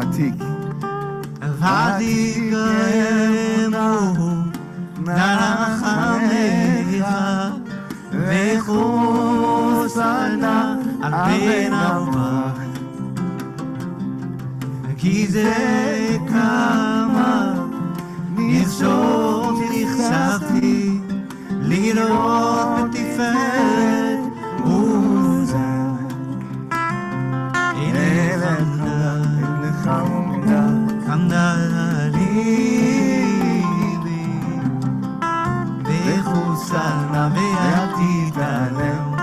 ותיק. ותיק האמון לרחמך וחוסנה על פן ארבך כי זה כמה נחשפתי לראות בתפארת עוזך לך עומדה עמדה ליבי וחוסנה ואל תתעלם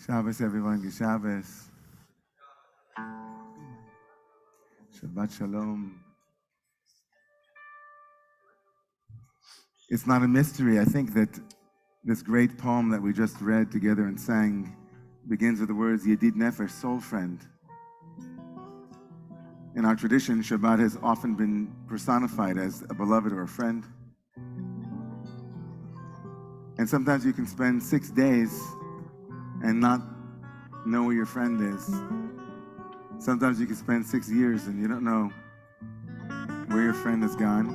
Shabbos, everyone. Good Shabbos. Shabbat Shalom. It's not a mystery. I think that this great poem that we just read together and sang begins with the words Yedid Nefesh, soul friend. In our tradition, Shabbat has often been personified as a beloved or a friend. And sometimes you can spend 6 days and not know where your friend is. Sometimes you can spend 6 years and you don't know where your friend has gone.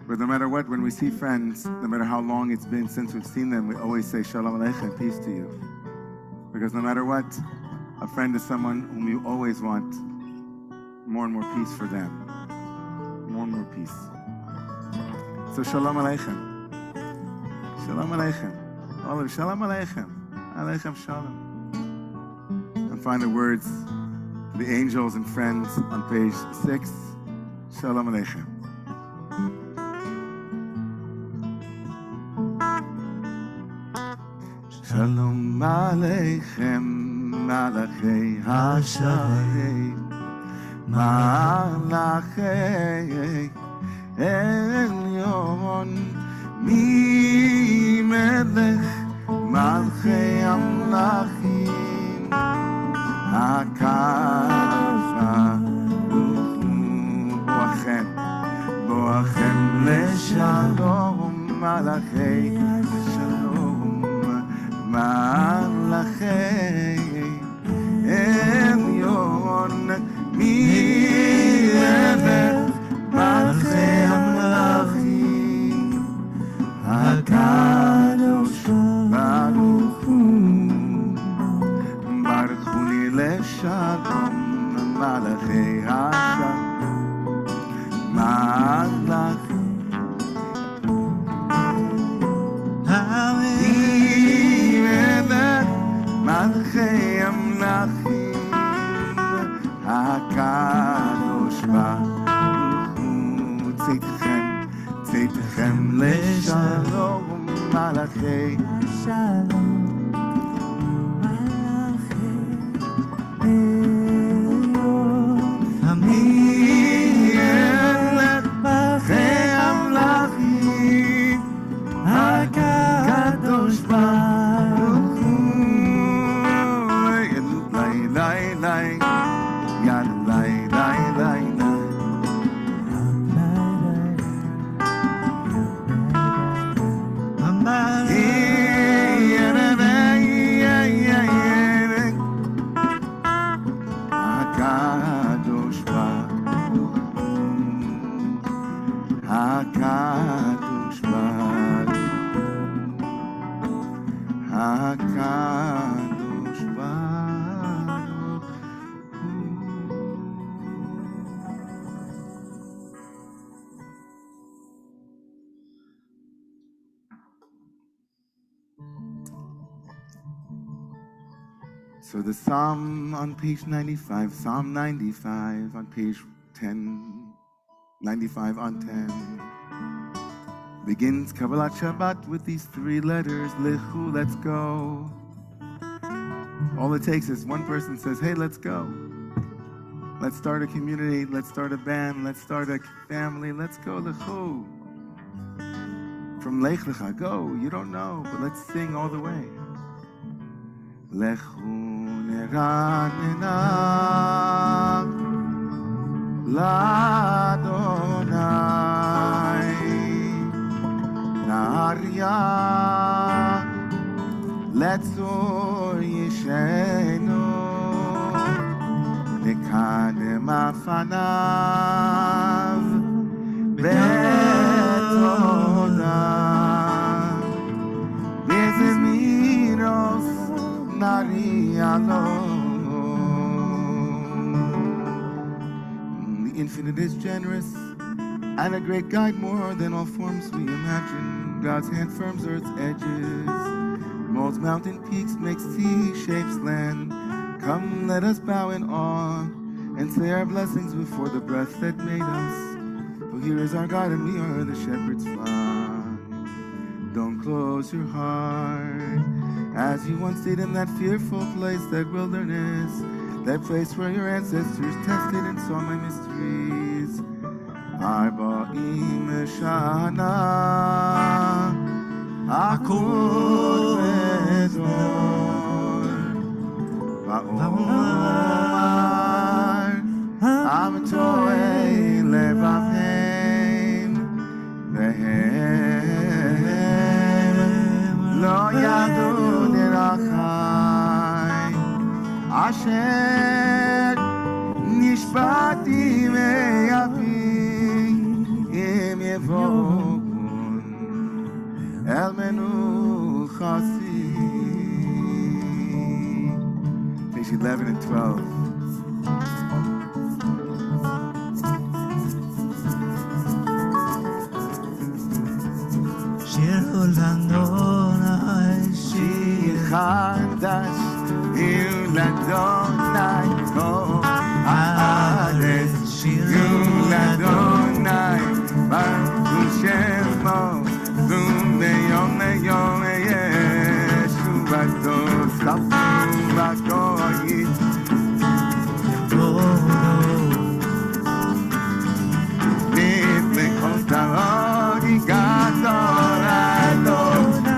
But no matter what, when we see friends, no matter how long it's been since we've seen them, we always say Shalom Aleichem, peace to you. Because no matter what, a friend is someone whom you always want more and more peace for them. More and more peace. So Shalom Aleichem. Shalom Aleichem. All of Shalom Aleichem. Aleichem Shalom. And find the words, the angels and friends on page 6. Shalom Aleichem. Shalom Aleichem, Malachei Hashalei, Malachei Elyon, Mi Melech, Malchei Amlachim, HaKadosh Baruch Hu, Boachem Leshalom, Malachei Leshalom, Malachei Elyon, Mi Melech, מלכי המלכים, הקדוש ברוך הוא, צאתכם לשלום, מלכי שלום, מלכי עליון, מלכי המלכים, הקדוש ברוך הוא, הקדוש ברוך הוא, הקדוש ברוך So the Psalm on page 95, Psalm 95 on page 10, 95 on 10, begins Kabbalat Shabbat with these three letters, Lechu, let's go. All it takes is one person says, hey, let's go. Let's start a community, let's start a band, let's start a family, let's go, Lechu. From Lech Lecha, go, you don't know, but let's sing all the way. Lechu neranena l'Adonai Naria Letzor Yishenu Nekadem afanav Betoda Bezemiros Nariano. The infinite is generous and a great guide, more than all forms we imagine. God's hand firms earth's edges, molds mountain peaks, makes sea shapes land. Come, let us bow in awe and say our blessings before the breath that made us. For here is our God and we are the shepherd's flock. Don't close your heart as you once did in that fearful place, that wilderness, that place where your ancestors tested and saw my mysteries. Arba'im Shana Akud Vedor Va'omar Am Toei Levavhem Vehem Lo Yadu Asher nishbati me'avi im yevokun el menuchasi. Page 11 and 12. Shir Adonai, Shir Chadash Yuladonai, oh, Haaretz, Yuladonai, Baruch Shemo, Yom Yom Yeshuvato, Safu Vagoyit, Niflechot Tarot, Gadol Adon.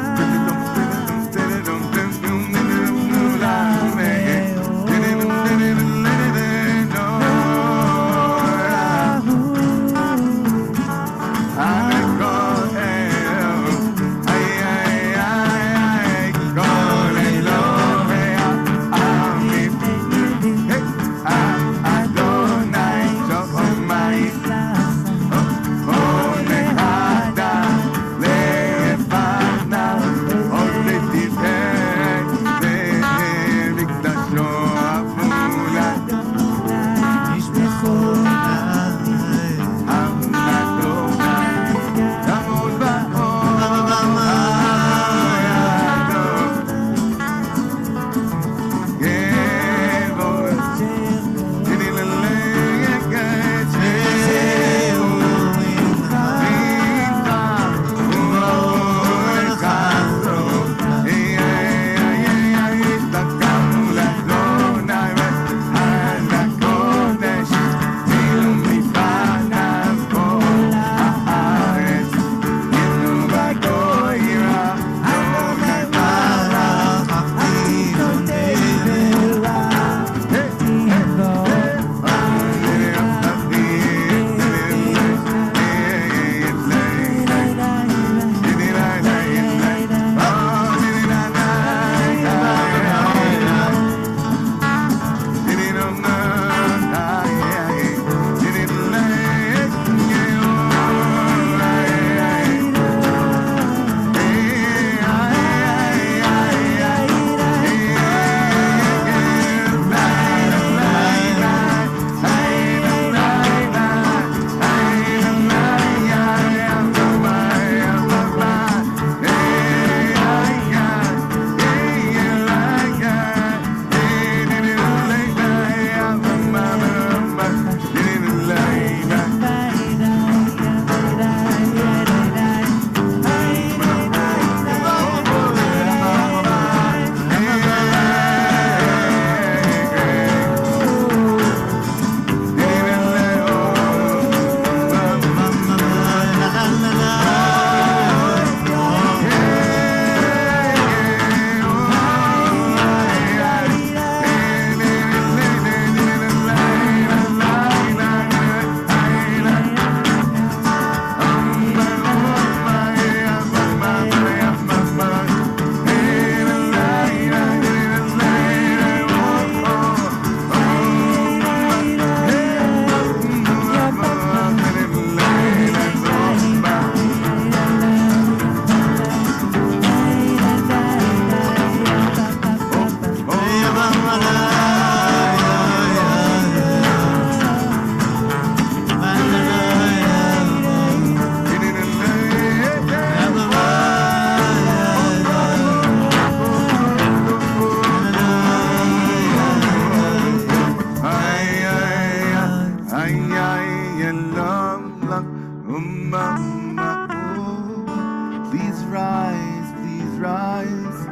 Please rise,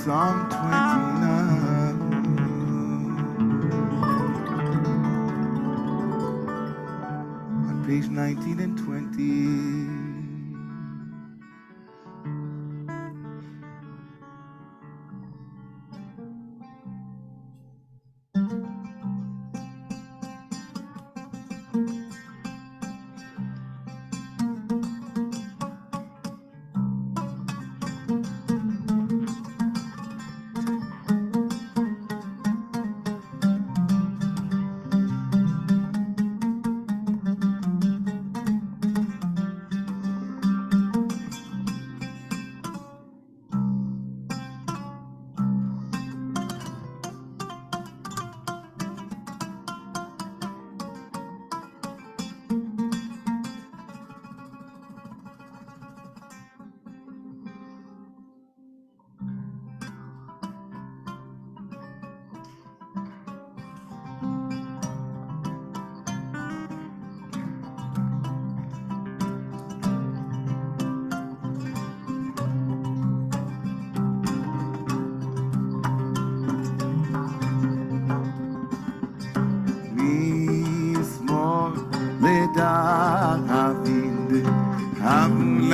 Psalm 29. On page 19 and 20.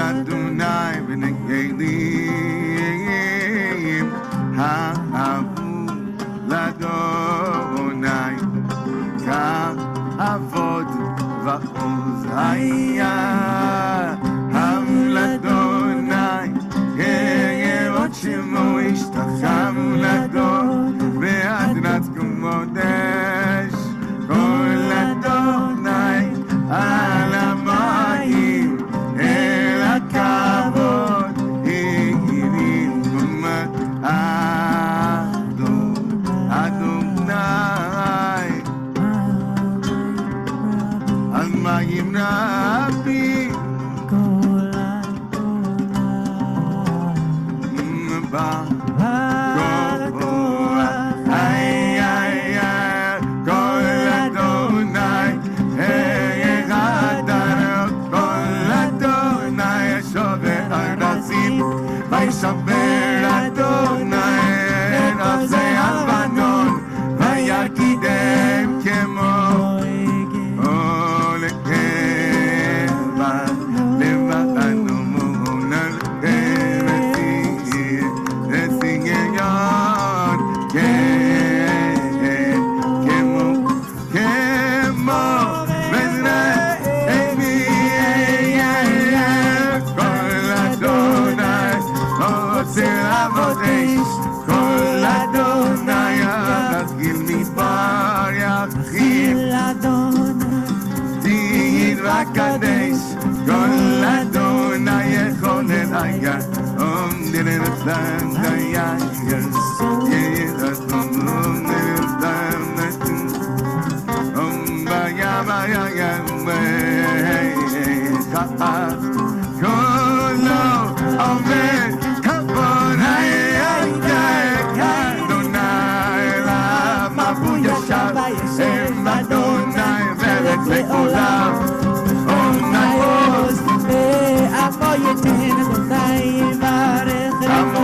Adonai v'negelim ha'avu l'Adonai ka'avod va'oz haya hav l'Adonai כראות שמו השתחו l'Adon ve'adrat kodesh kol Adonai al hamayim הכבוד הגירים קומת אדוני על מים רבים וישבר אדוני את עוזי הלבנון ויקידם כמו לקבע לבנו מונה לסיגיון כמו כל אדוני רוצה לעבוד אש כל אדוני תתחיל מדבר יתחיל תהיד וקדש כל אדוני יכולת היה עומדים לצלם דיין ידעתנו לצלם נתון בים בים כעב כולו עובד כבוד אדוני אליו מבוא ישב הם אדוני ולך לעולם עוז ועמו ייתן אדוני יברך עמו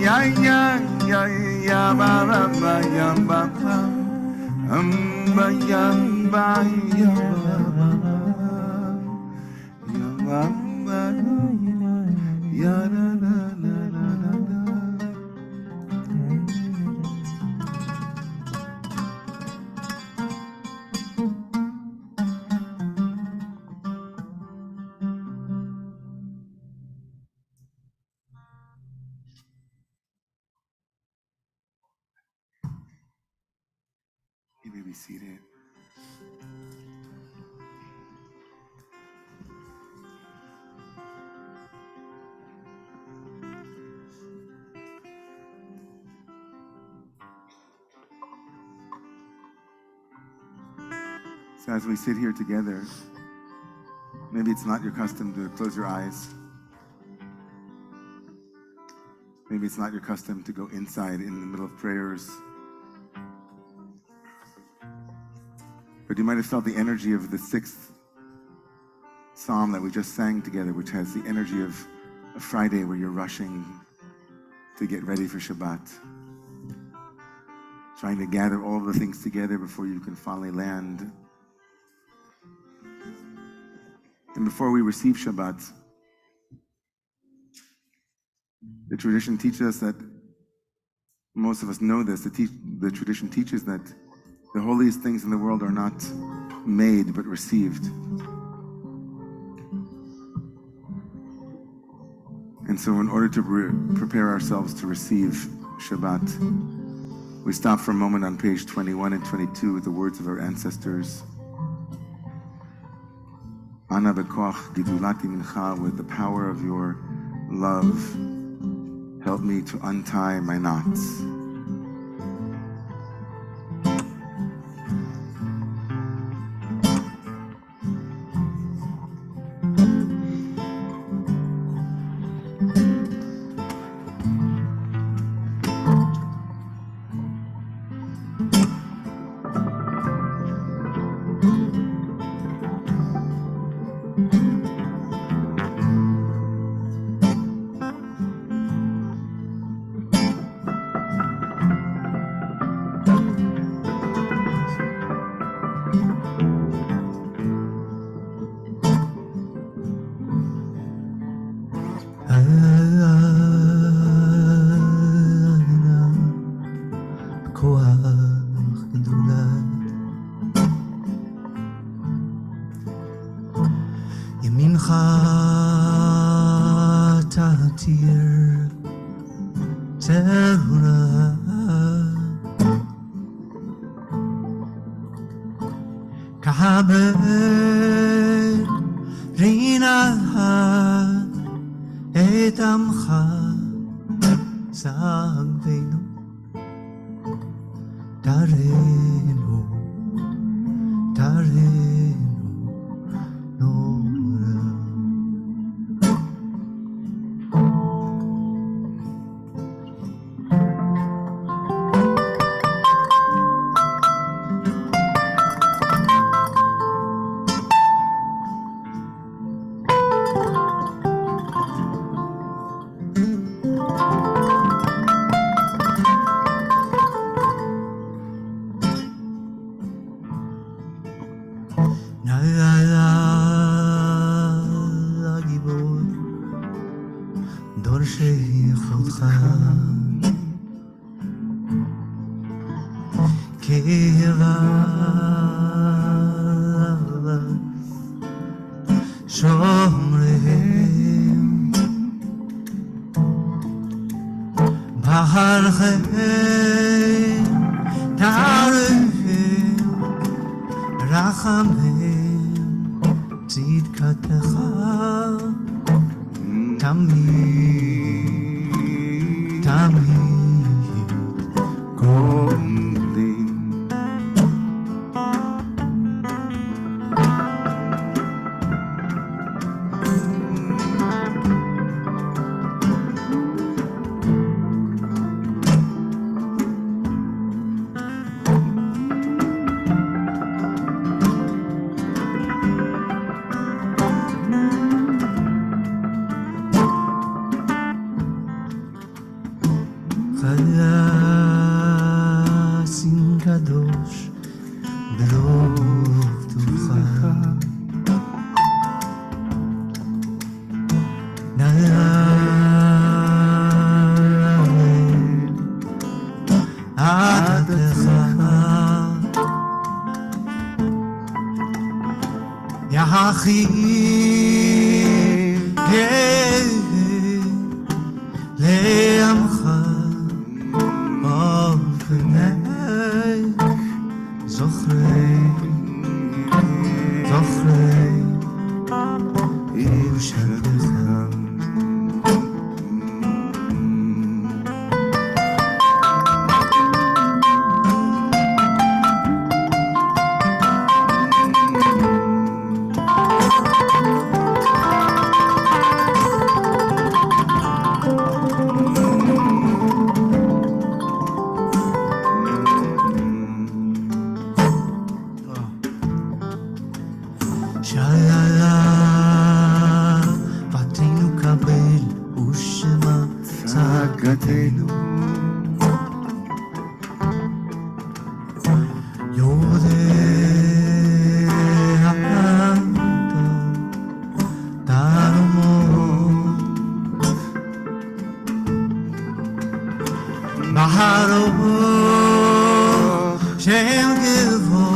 ya ya ya ya ba ba ba ya ba ba ba ya ba ya ba ya ba ba ya na na na na na. You may be seated. So as we sit here together, maybe it's not your custom to close your eyes. Maybe it's not your custom to go inside in the middle of prayers. But you might have felt the energy of the sixth psalm that we just sang together, which has the energy of a Friday where you're rushing to get ready for Shabbat. Trying to gather all of the things together before you can finally land. And before we receive Shabbat, the tradition teaches us that, most of us know this, the tradition teaches that the holiest things in the world are not made but received. And so in order to prepare ourselves to receive Shabbat, we stop for a moment on page 21 and 22 with the words of our ancestors. Ana bekoach gidulati mincha, with the power of your love, help me to untie my knots. ימינך תתיר תורה, כעבד רינה את עמך סגבנו, תרנו נורא. הגיבור דורשי חודך, כאבה שומריהם, בהרכם תעריהם, רחמם צדקתך תמיד תמיד Golden. חלאסים קדוש ברוב טובך נעלה עדתך יחי לעמך פני זוכרי ירושתך שללה בתינו קבל ושמע צעקתנו יודע אתה תעמוד בהרוב של גבעות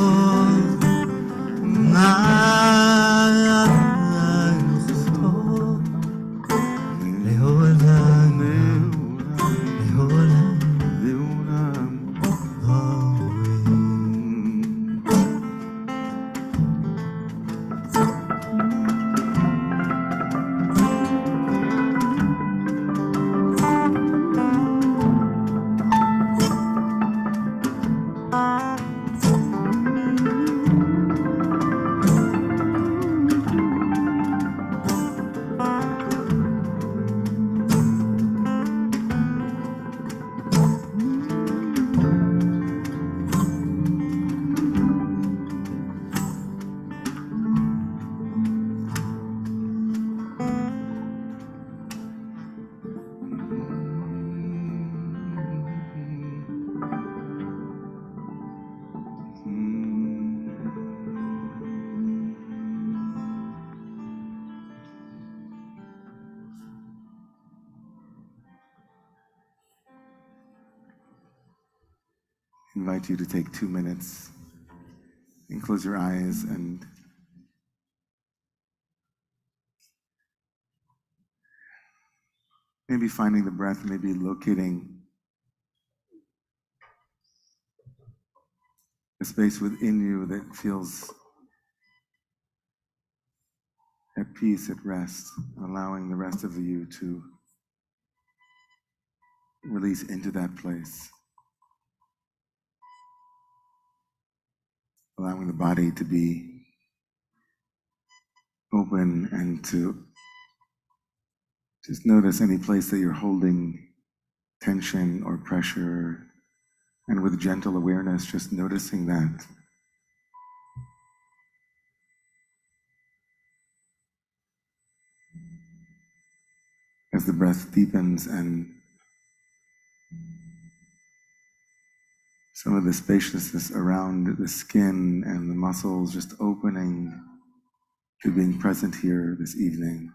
invite you to take 2 minutes and close your eyes and maybe finding the breath, maybe locating a space within you that feels at peace, at rest, allowing the rest of you to release into that place. Allowing the body to be open and to just notice any place that you're holding tension or pressure, and with gentle awareness, just noticing that. As the breath deepens and some of the spaciousness around the skin and the muscles just opening to being present here this evening.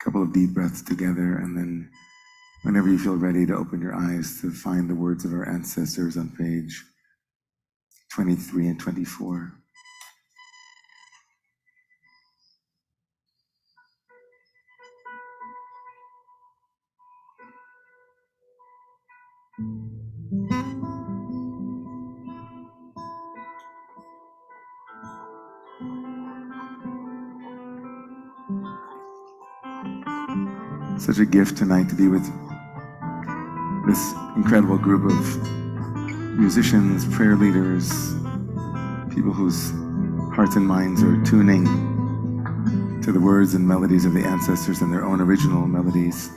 Couple of deep breaths together, and then whenever you feel ready to open your eyes to find the words of our ancestors on page 23 and 24. such a gift tonight to be with this incredible group of musicians, prayer leaders, people whose hearts and minds are tuning to the words and melodies of the ancestors and their own original melodies.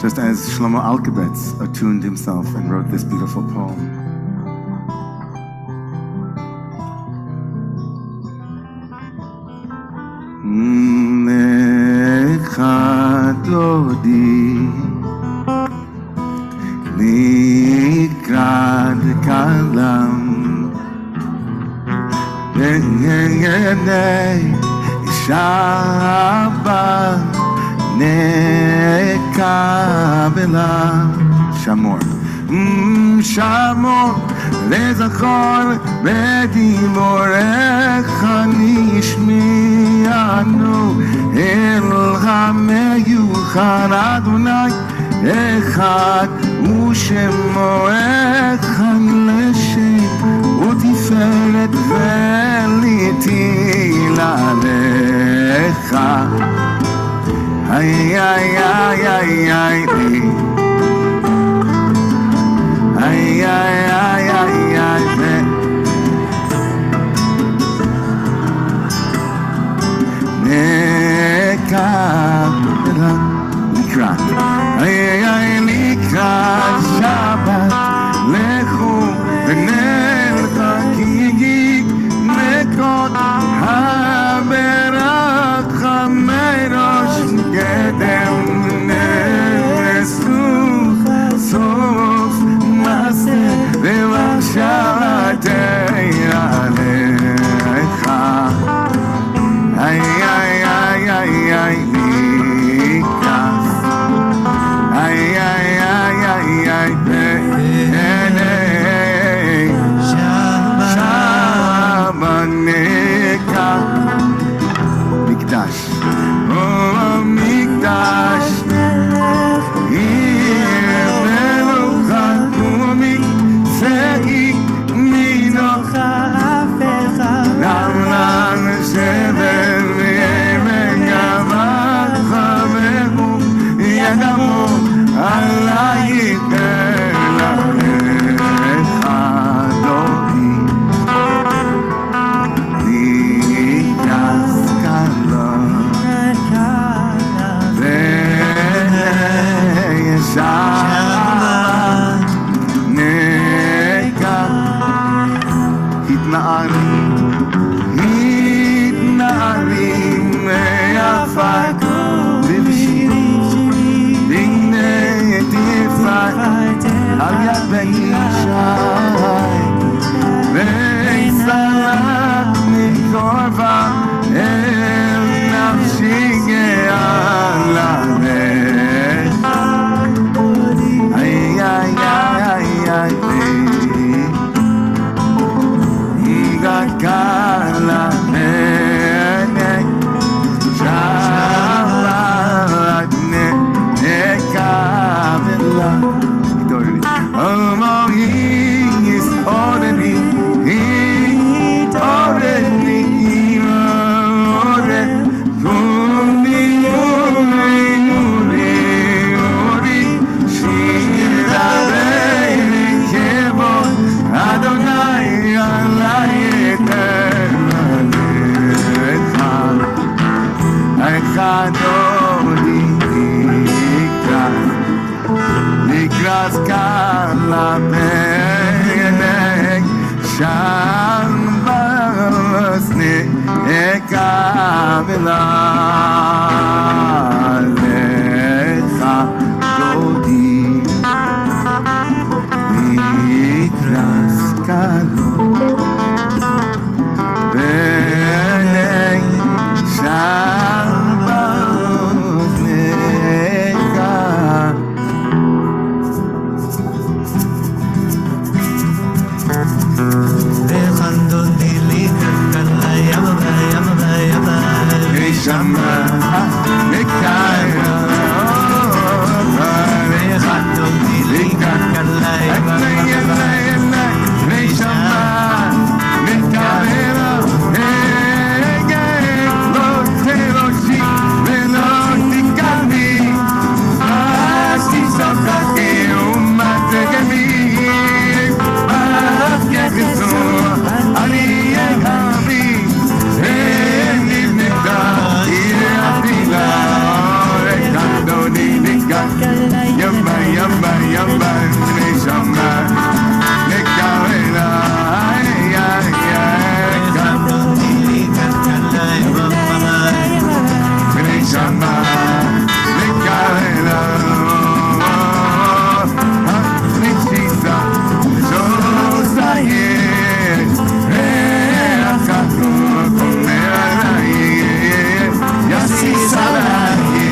Just as Shlomo Alkabetz attuned himself and wrote this beautiful poem. Lecha dodi Nikrad kalam Shabbat Nekabela Shamor Shamor Lezachor Bediborecha Nishmianu El HaMeyuchad Adonai Echad Ushemo Echad Leshem Utiferet Velitila Lecha Ay, ay, ay, ay, ay, ay, ay, ay, ay, ay, Nekabela Nikra Ay, ay, Nikra Shabbat Lechu V'nelcha Ki Nekot HaBerach HaMeirosh Gedem Nesu Sof Maseh V'Vashatei Alecha Ay, ay, ay, ay, ay, Nikas Ay, Yamba, yamba, yamba, neshama, nekavela, neshama, nekavela, nechisa, shosayet, reakato, komeraye, yasisalaye,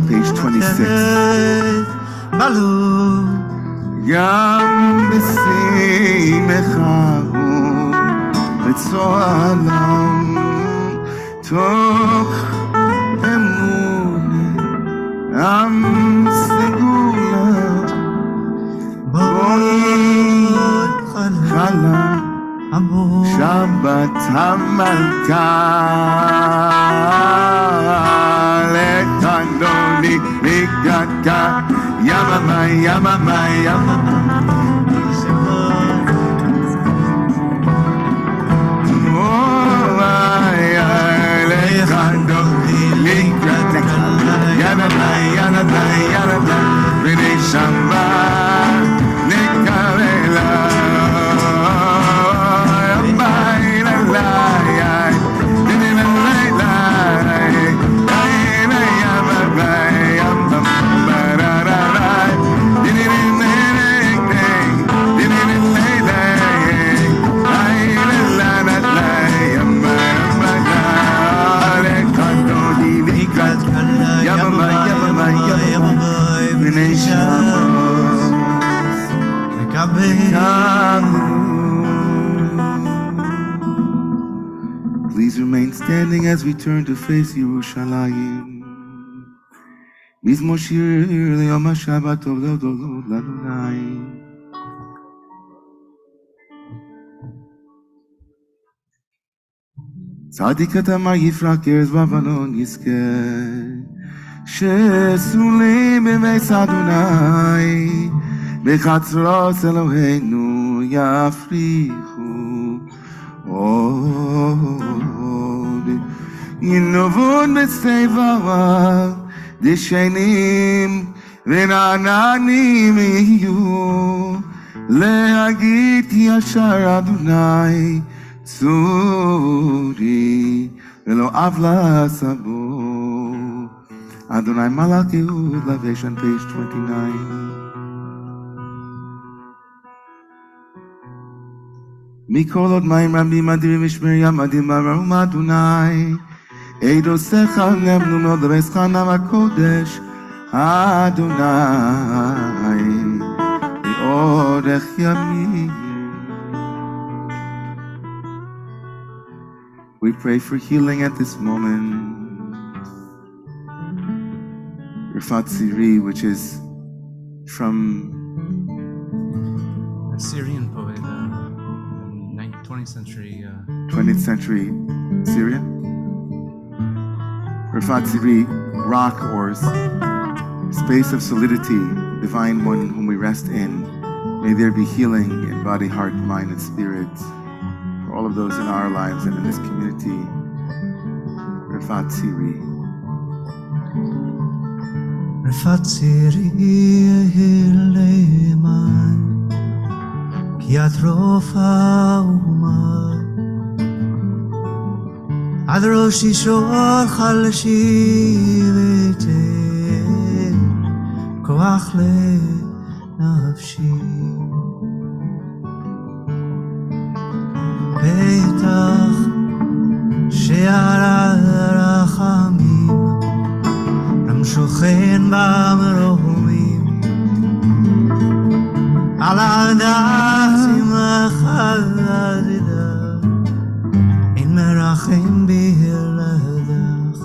Page 26. Yam b'simechahu b'tzolam toch emune am segula boi chala Shabbat hamalka lekandoni mikaka yamama yamama yamama oh ay lekandoni mikaka yamama yamama yamama b'nei Shabbat nekavela Please remain standing as we turn to face Yerushalayim. Mizmor shir liyom haShabbat tov le'odot l'Adonai. Tzadik atamar yifrak erz b'Avalon yizkeh shesulim b'meis Adonai b'chatzros Eloheinu yafrichu od yinovun b'sevarav דשנים ונעננים יהיו להגיד כי ישר אדוני צורי ולא עוולה סבו אדוני מלך יהוד לבש on page 29 מכל עוד מים רבים אדירים ושמרים אדירים ברום אדוני. עדותיך נאמנו מאוד לבסך נם הקודש אדוני לאורך ימים. We pray for healing at this moment. Rafat Siri, which is from a Syrian poet, 20th century. 20th century Syria. Rafat Siri, rock or space of solidity, divine one whom we rest in. May there be healing in body, heart, mind, and spirit for all of those in our lives and in this community. Rafat Siri. רפאת צירי הילמן, כי את רופאה ומה. עד ראשי שור חלשי ותן, כוח לנפשי. בטח שער הרחמים, שוכן במרומים, על הדרך שמחה לדרך, אין מרחם בלעדך.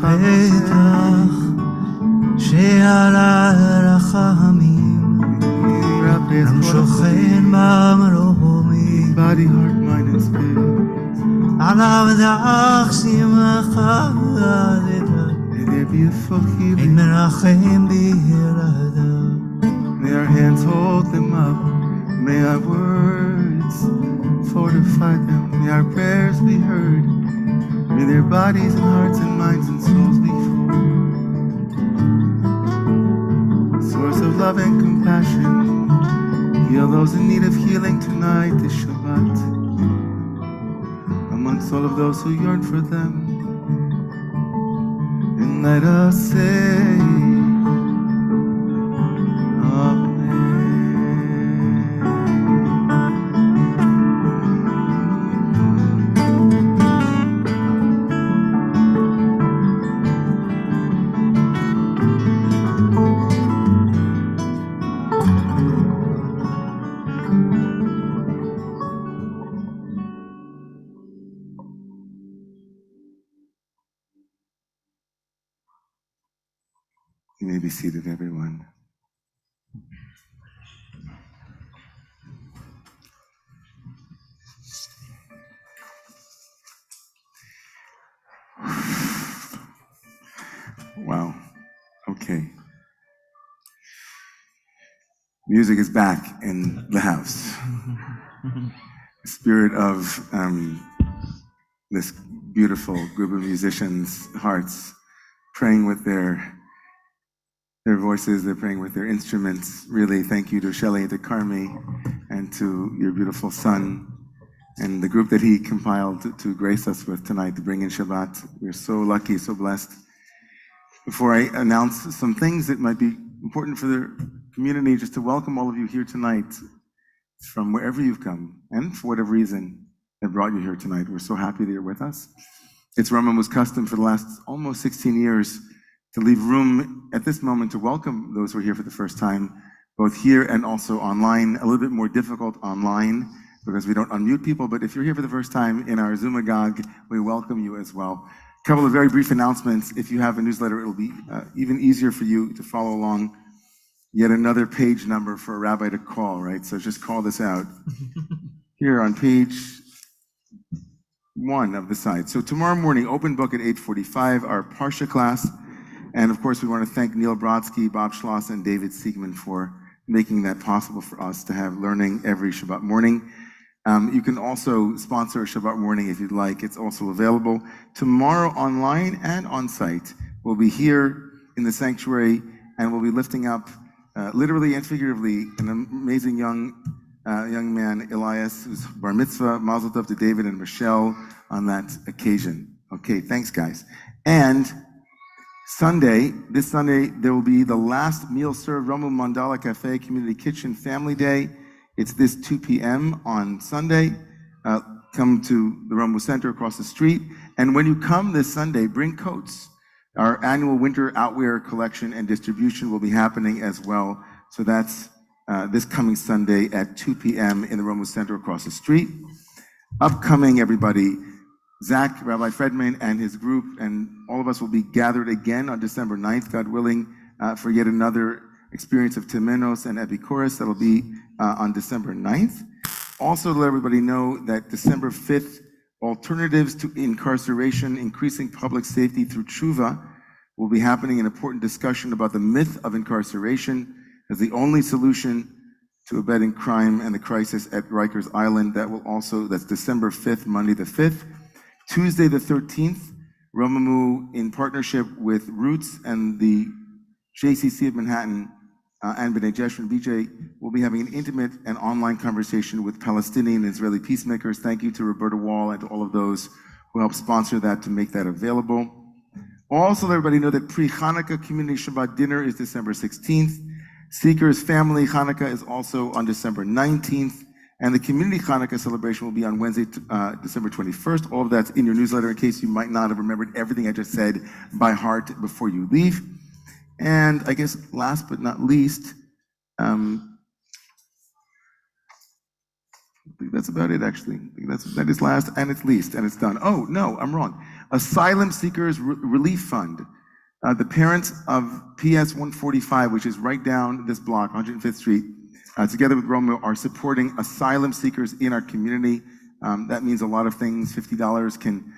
בטח שעל הרחמים, גם שוכן במרומים, על עבדך שמחה לדרך, אין מרחם בלעדך. May our hands hold them up, may our words fortify them, may our prayers be heard, may their bodies and hearts and minds and souls be full. Source of love and compassion, heal those in need of healing tonight, this Shabbat, amongst all of those who yearn for them. And let us say, you may be seated, everyone. Wow. Okay. Music is back in the house. The spirit of this beautiful group of musicians' hearts praying with their voices, they're praying with their instruments. Really, thank you to Shelley and to Carmi and to your beautiful son and the group that he compiled to grace us with tonight to bring in Shabbat. We're so lucky, so blessed. Before I announce some things that might be important for the community, just to welcome all of you here tonight from wherever you've come and for whatever reason that brought you here tonight. We're so happy that you're with us. It's Romemu's custom for the last almost 16 years to leave room at this moment to welcome those who are here for the first time, both here and also online. A little bit more difficult online because we don't unmute people, but if you're here for the first time in our Zoomagog, we welcome you as well. A couple of very brief announcements. If you have a newsletter, it'll be even easier for you to follow along. yet another page number for a rabbi to call, right? So just call this out. Here on page 1 of the site. So tomorrow morning, open book at 8:45, our Parsha class. And of course, we want to thank Neil Brodsky, Bob Schloss, and David Siegman for making that possible for us to have learning every Shabbat morning. You can also sponsor a Shabbat morning if you'd like. It's also available tomorrow online and on site. We'll be here in the sanctuary and we'll be lifting up, literally and figuratively, an amazing young man, Elias, who's bar mitzvah, mazel tov to David and Michelle on that occasion. Okay, thanks guys. And this Sunday, there will be the last meal served, Romemu Mandala Cafe Community Kitchen Family Day. It's this 2 p.m. on Sunday. Come to the Romemu Center across the street. And when you come this Sunday, bring coats. Our annual winter outwear collection and distribution will be happening as well. So that's this coming Sunday at 2 p.m. in the Romemu Center across the street. Upcoming, everybody, Zach, Rabbi Fredman, and his group, and all of us will be gathered again on December 9th, God willing, for yet another experience of Temenos and Epikuros. That'll be on December 9th. Also, to let everybody know that December 5th, Alternatives to Incarceration, Increasing Public Safety Through Tshuva, will be happening, an important discussion about the myth of incarceration as the only solution to abetting crime and the crisis at Rikers Island. That's December 5th, Monday the 5th. Tuesday the 13th, Romemu, in partnership with Roots and the JCC of Manhattan and benediction BJ, will be having an intimate and online conversation with Palestinian and Israeli peacemakers. Thank you to Roberta Wall and to all of those who helped sponsor that to make that available. Also, let everybody know that pre-Hanukkah Community Shabbat dinner is December 16th. Seekers Family Hanukkah is also on December 19th. And the community Hanukkah celebration will be on Wednesday, December 21st. All of that's in your newsletter in case you might not have remembered everything I just said by heart before you leave. And I guess last but not least, I think that's about it actually. I think that is last and it's least and it's done. Oh, no, I'm wrong. Asylum Seekers Relief Fund. The parents of PS 145, which is right down this block, 105th Street, together with Romemu, are supporting asylum seekers in our community. That means a lot of things. $50 can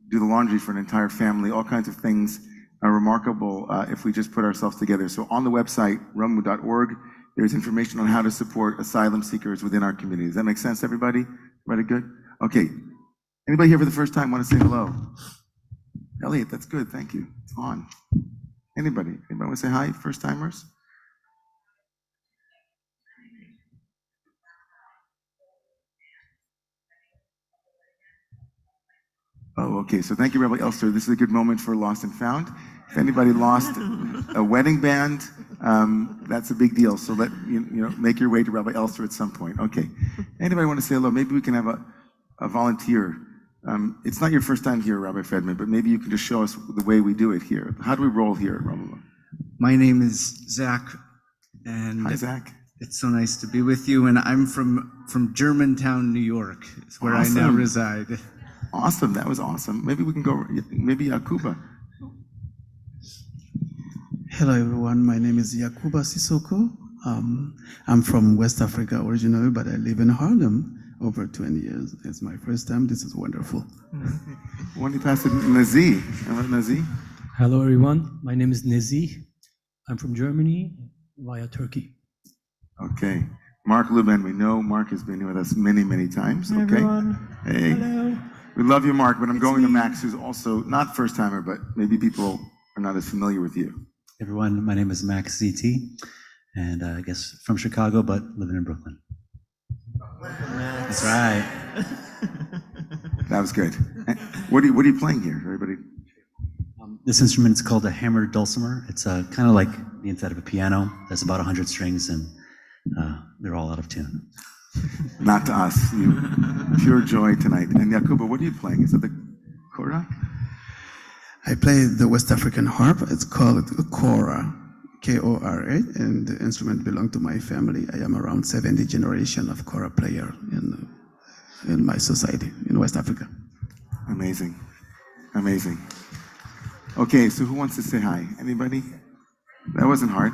do the laundry for an entire family. All kinds of things are remarkable if we just put ourselves together. So on the website, romemu.org, there's information on how to support asylum seekers within our community. Does that make sense, everybody? Everybody good? Okay. Anybody here for the first time want to say hello? Elliot, that's good. Thank you. It's on. Anybody want to say hi? First timers? Oh, okay. So thank you, Rabbi Elster. This is a good moment for Lost and Found. If anybody lost a wedding band, that's a big deal. So make your way to Rabbi Elster at some point. Okay. Anybody want to say hello? Maybe we can have a volunteer. It's not your first time here, Rabbi Fredman, but maybe you can just show us the way we do it here. How do we roll here, Romemu? My name is Zach, and hi, Zach. It's so nice to be with you. And I'm from Germantown, New York. It's where I now reside. Awesome. That was awesome. Maybe we can go, maybe Yakuba. Hello, everyone. My name is Yakuba Sissoko. I'm from West Africa originally, but I live in Harlem over 20 years. It's my first time. This is wonderful. Why don't you pass it to Nazi? Nazi? Hello, everyone. My name is Nazi. I'm from Germany via Turkey. Okay. Mark Luban, we know Mark has been here with us many, many times. Hi, okay. Everyone. Hey. Hello. We love you, Mark, but I'm going to Max, who's also not first timer, but maybe people are not as familiar with you. Everyone, my name is Max ZT, and I guess from Chicago, but living in Brooklyn. That's right. That was good. What are you playing here, everybody? This instrument is called a hammered dulcimer. It's kind of like the inside of a piano. There's about 100 strings, and they're all out of tune. Not to us. Pure joy tonight. And Yakuba, what are you playing? Is it the kora? I play the West African harp. It's called kora, K-O-R-A, and the instrument belongs to my family. I am around 70 generation of kora player in my society in West Africa. Amazing. Amazing. Okay, so who wants to say hi? Anybody? That wasn't hard.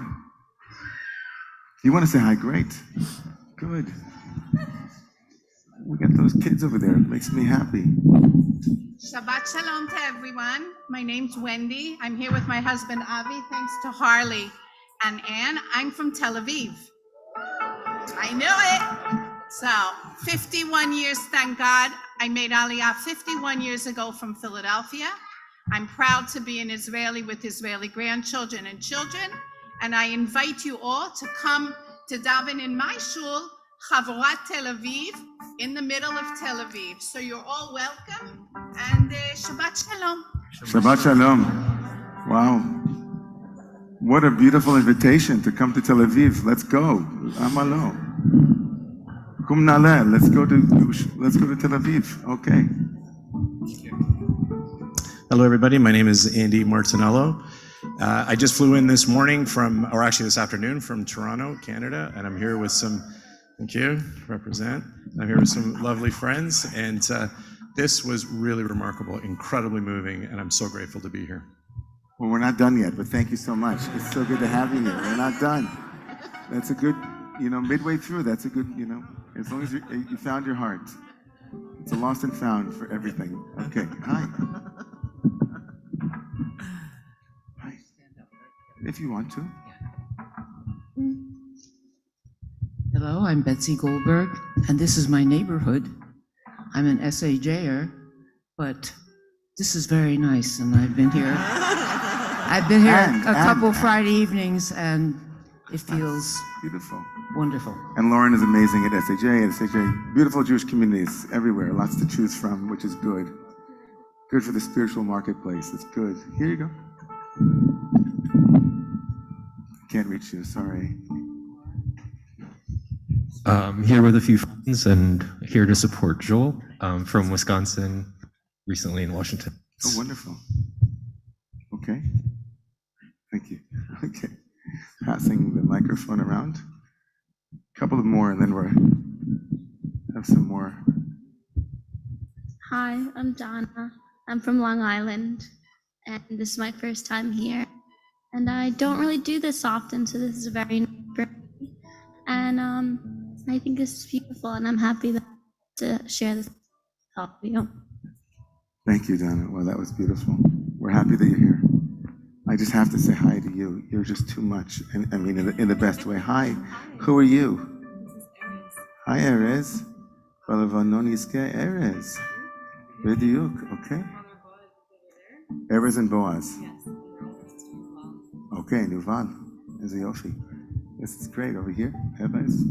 You want to say hi? Great. Good. We got those kids over there. It makes me happy. Shabbat Shalom to everyone. My name's Wendy. I'm here with my husband Avi, thanks to Harley and Ann. I'm from Tel Aviv. I knew it. So 51 years, thank God. I made Aliyah 51 years ago from Philadelphia. I'm proud to be an Israeli with Israeli grandchildren and children. And I invite you all to come to daven in my shul, Chavorat Tel Aviv, in the middle of Tel Aviv. So you're all welcome, and Shabbat Shalom. Shabbat Shalom. Wow. What a beautiful invitation to come to Tel Aviv. Let's go. Amalo. Kum naleh. Let's go to Tel Aviv. Okay. Hello, everybody. My name is Andy Martinello. I just flew in this morning this afternoon from Toronto, Canada, and I'm here with thank you, represent. I'm here with some lovely friends, and this was really remarkable, incredibly moving, and I'm so grateful to be here. Well, we're not done yet, but thank you so much. It's so good to have you here. We're not done. That's a good, midway through, that's a good, as long as you found your heart. It's a lost and found for everything. Okay, hi. Hi. If you want to. Hello, I'm Betsy Goldberg, and this is my neighborhood. I'm an SAJer, but this is very nice, and I've been here. A couple Friday evenings, and it feels beautiful, wonderful. And Lauren is amazing at SAJ. Beautiful Jewish communities everywhere, lots to choose from, which is good. Good for the spiritual marketplace. It's good. Here you go. Can't reach you. Sorry. Here with a few friends and here to support Joel from Wisconsin, recently in Washington. Oh, wonderful. Okay. Thank you. Okay. Passing the microphone around. A couple of more, and then we'll have some more. Hi, I'm Donna. I'm from Long Island, and this is my first time here. And I don't really do this often, so this is very nice for me. And I think this is beautiful, and I'm happy to share this with all of you. Thank you, Donna. Well, that was beautiful. We're happy that you're here. I just have to say hi to you. You're just too much, and I mean in the best way. Hi, who are you? Hi, Erez. Balavanonisке Erez. Bediuk, okay. Erez and Boaz. Okay, Nuval. Is Yofi. This is great. Over here, Erez.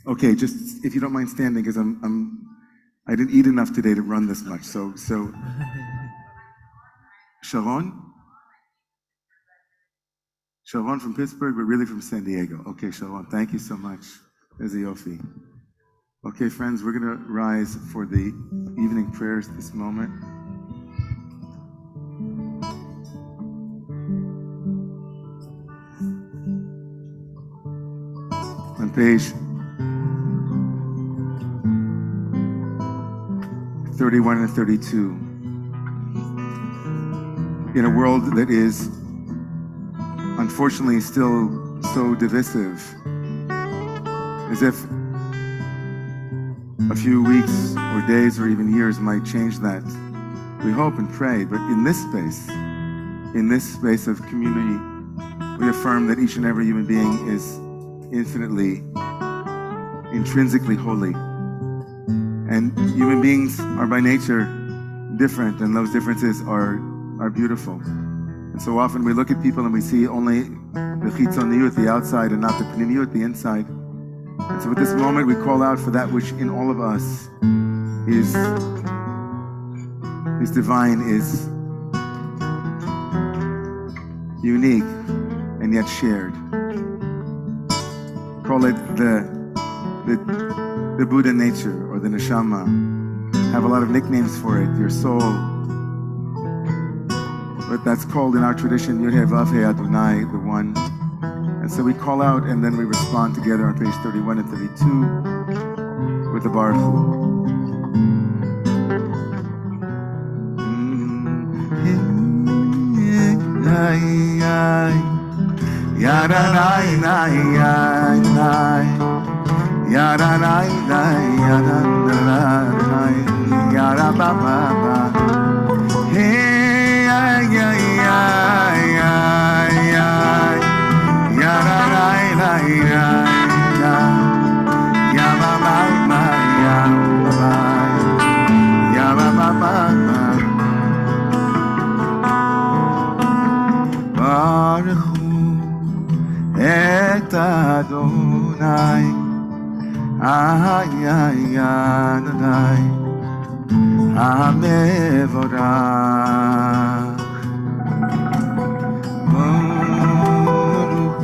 Okay, just if you don't mind standing, because I didn't eat enough today to run this much. So Sharon from Pittsburgh, but really from San Diego. Okay, Sharon, thank you so much. There's a Yofi. Okay, friends, we're gonna rise for the evening prayers this moment. On page 31 and 32. In a world that is unfortunately still so divisive, as if a few weeks or days or even years might change that. We hope and pray, but in this space of community, we affirm that each and every human being is infinitely, intrinsically holy. And human beings are by nature different, and those differences are beautiful. And so often we look at people and we see only the chitzoniyut, the outside, and not the pnimiyut, the inside. And so at this moment we call out for that which in all of us is divine, is unique, and yet shared. Call it the Buddha nature, or the neshama. Have a lot of nicknames for it, your soul. But that's called in our tradition, Yod Heh Vav Heh Adonai, the one. And so we call out, and then we respond together on page 31 and 32 with the Baruch Hu. את אדוני, אדוני, המבורך. ברוך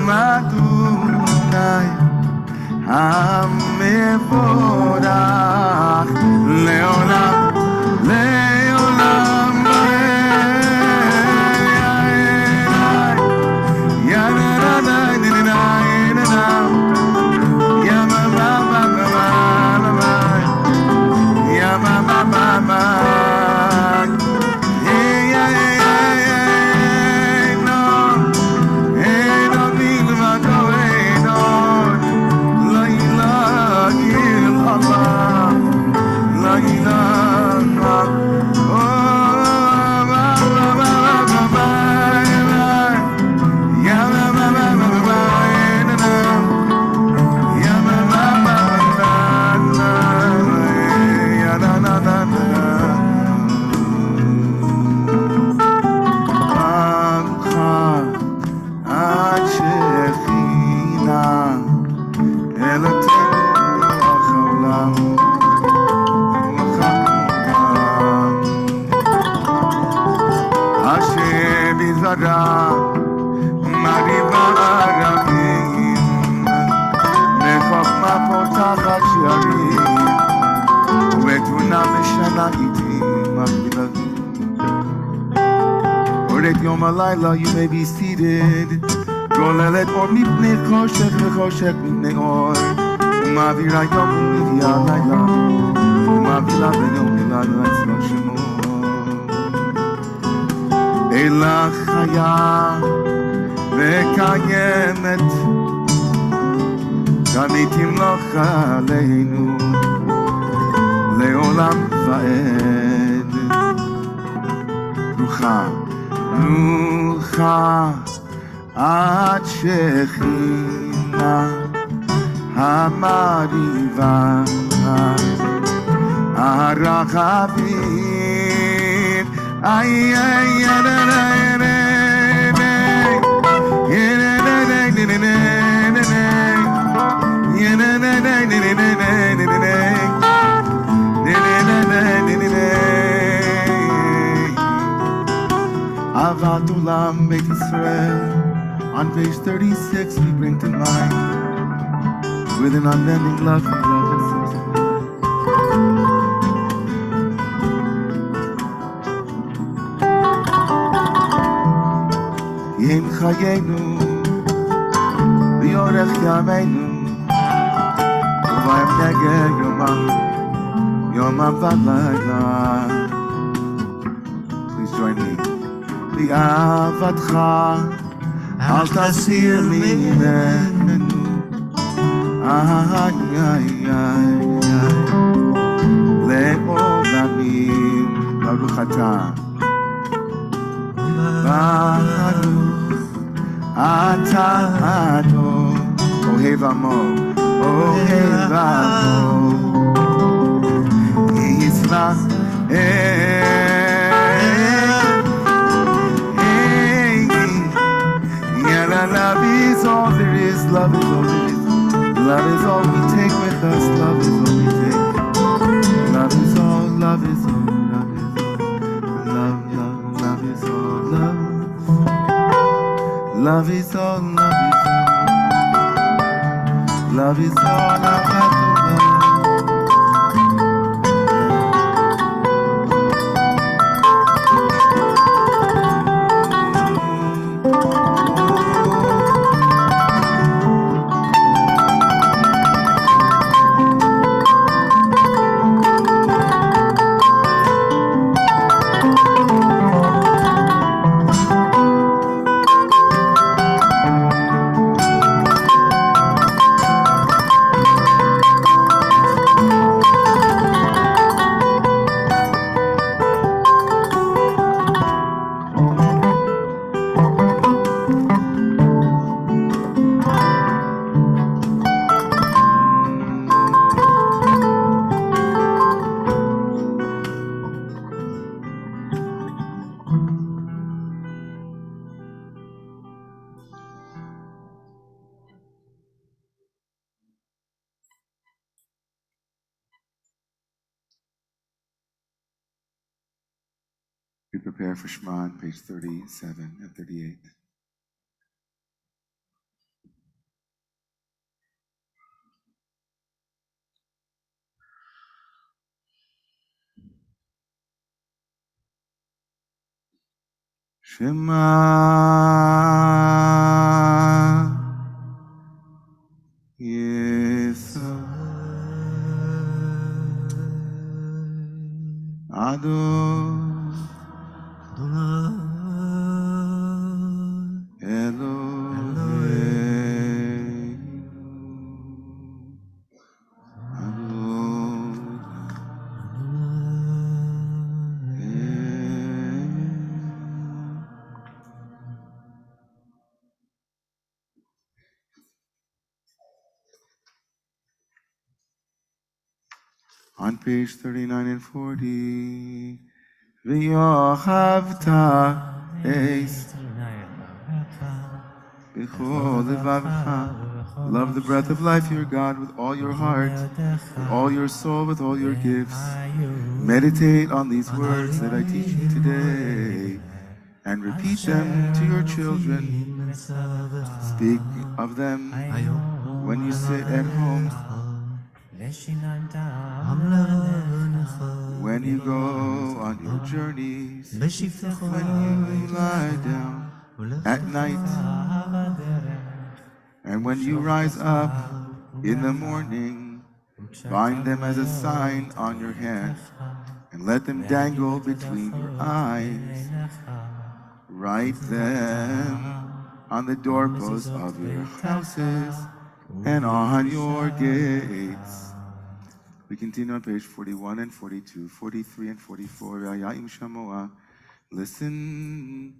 אדוני, המבורך, לעולם, לעולם. You may be seated. Golelet or mipne koshek v'koshek mipne or. Umavira yom umivya layla. Umavila v'yom iladu etzlo shemo. Elach chaya v'kayemet. Gamitim loch aleinu. Leolam va'ed. Rucha. Rucha ad shechina hamariva harachavim ay Avat Olam Beit Israel. On page 36 we bring to mind, with an unending love and love and sympathy. Yem chayenu v'yorech yameinu uvayim negeh yomam v'layla. Please join me. V'avatcha al tasir mimenu. Le'olamim baruch atah. Baruch atah Adon ohev amo Yisrael. Love is all there is, love is all there is. Love is all we take with us, love is all we take. Love is all, love is all, love is all. Love, love, love is all, love. Love is all, love is all. Love is all I've got to love. We prepare for Shema on page 37 and 38. Shema Yisrael Adon Eloheinu On page 39 and 40, V'yohavta es b'chol levavcha. Love the breath of life, your God, with all your heart, with all your soul, with all your gifts. Meditate on these words that I teach you today, and repeat them to your children. Speak of them when you sit at home, when you go on your journeys, when you lie down at night, and when you rise up in the morning. Bind them as a sign on your hand, and let them dangle between your eyes. Write them on the doorposts of your houses and on your gates. We continue on page 41 and 42, 43 and 44. Ya'im Shamoah. Listen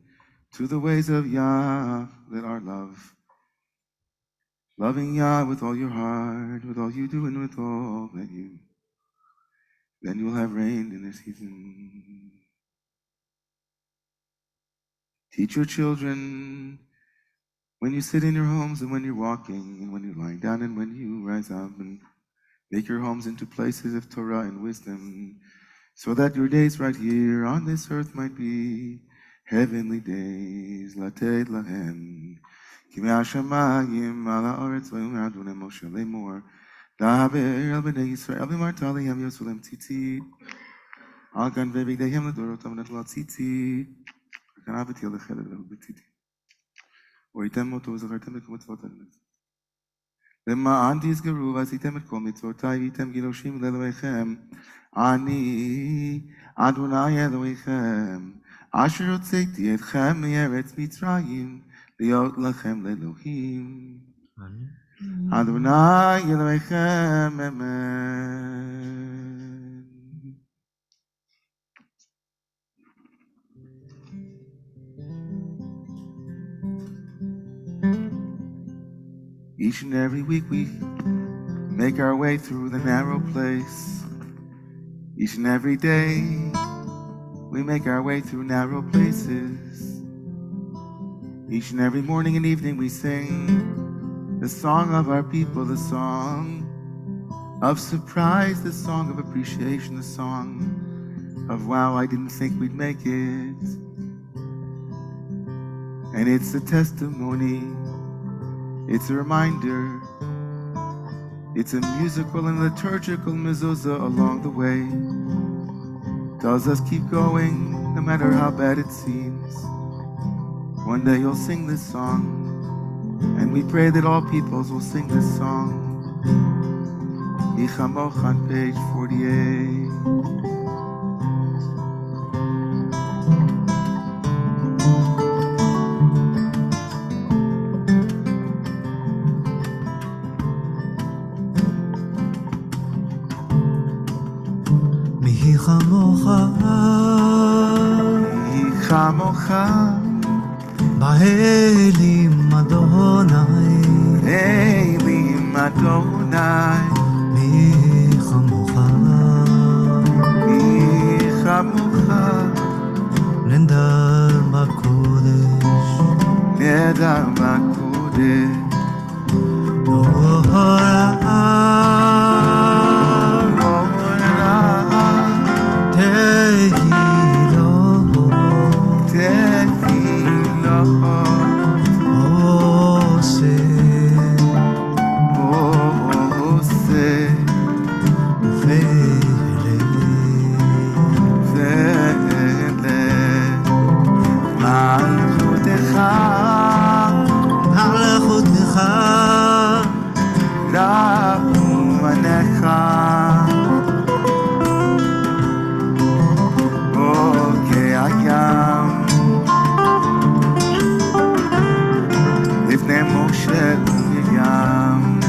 to the ways of Yah that are love. Loving Yah with all your heart, with all you do, and with all that you. Then you will have reigned in this season. Teach your children when you sit in your homes and when you're walking and when you're lying down and when you rise up, and make your homes into places of Torah and wisdom, so that your days right here on this earth might be heavenly days. Lated lahem. Kimi hashamayim ala haaretz v'yomer Adonai Moshe lemor. Daber el bnei Yisrael v'marta alehem yosulem tzitzit. Al ganvei bigdeihem ledorotam v'natlu tzitzit. V'kanaveti alecheled v'hu b'tzitzit. Oritem moto v'zachartem v'kum mitzvot ha'emes. למען תזכרו ועשיתם את כל מצוותיי והייתם קדושים לאלוהיכם. אני אדוני אלוהיכם, אשר הוצאתי אתכם מארץ מצרים, להיות לכם לאלוהים. אדוני אלוהיכם, אמן. Each and every week we make our way through the narrow place. Each and every day we make our way through narrow places. Each and every morning and evening we sing the song of our people, the song of surprise, the song of appreciation, the song of wow, I didn't think we'd make it. And it's a testimony. It's a reminder, it's a musical and liturgical mezuzah along the way. Tells us keep going, no matter how bad it seems. One day you'll sing this song, and we pray that all peoples will sing this song. Yichamoch on page 48. כמוך באלים אדוני אלים אדוני מי כמוך נדר בקודש נורא תהי לו של מרים.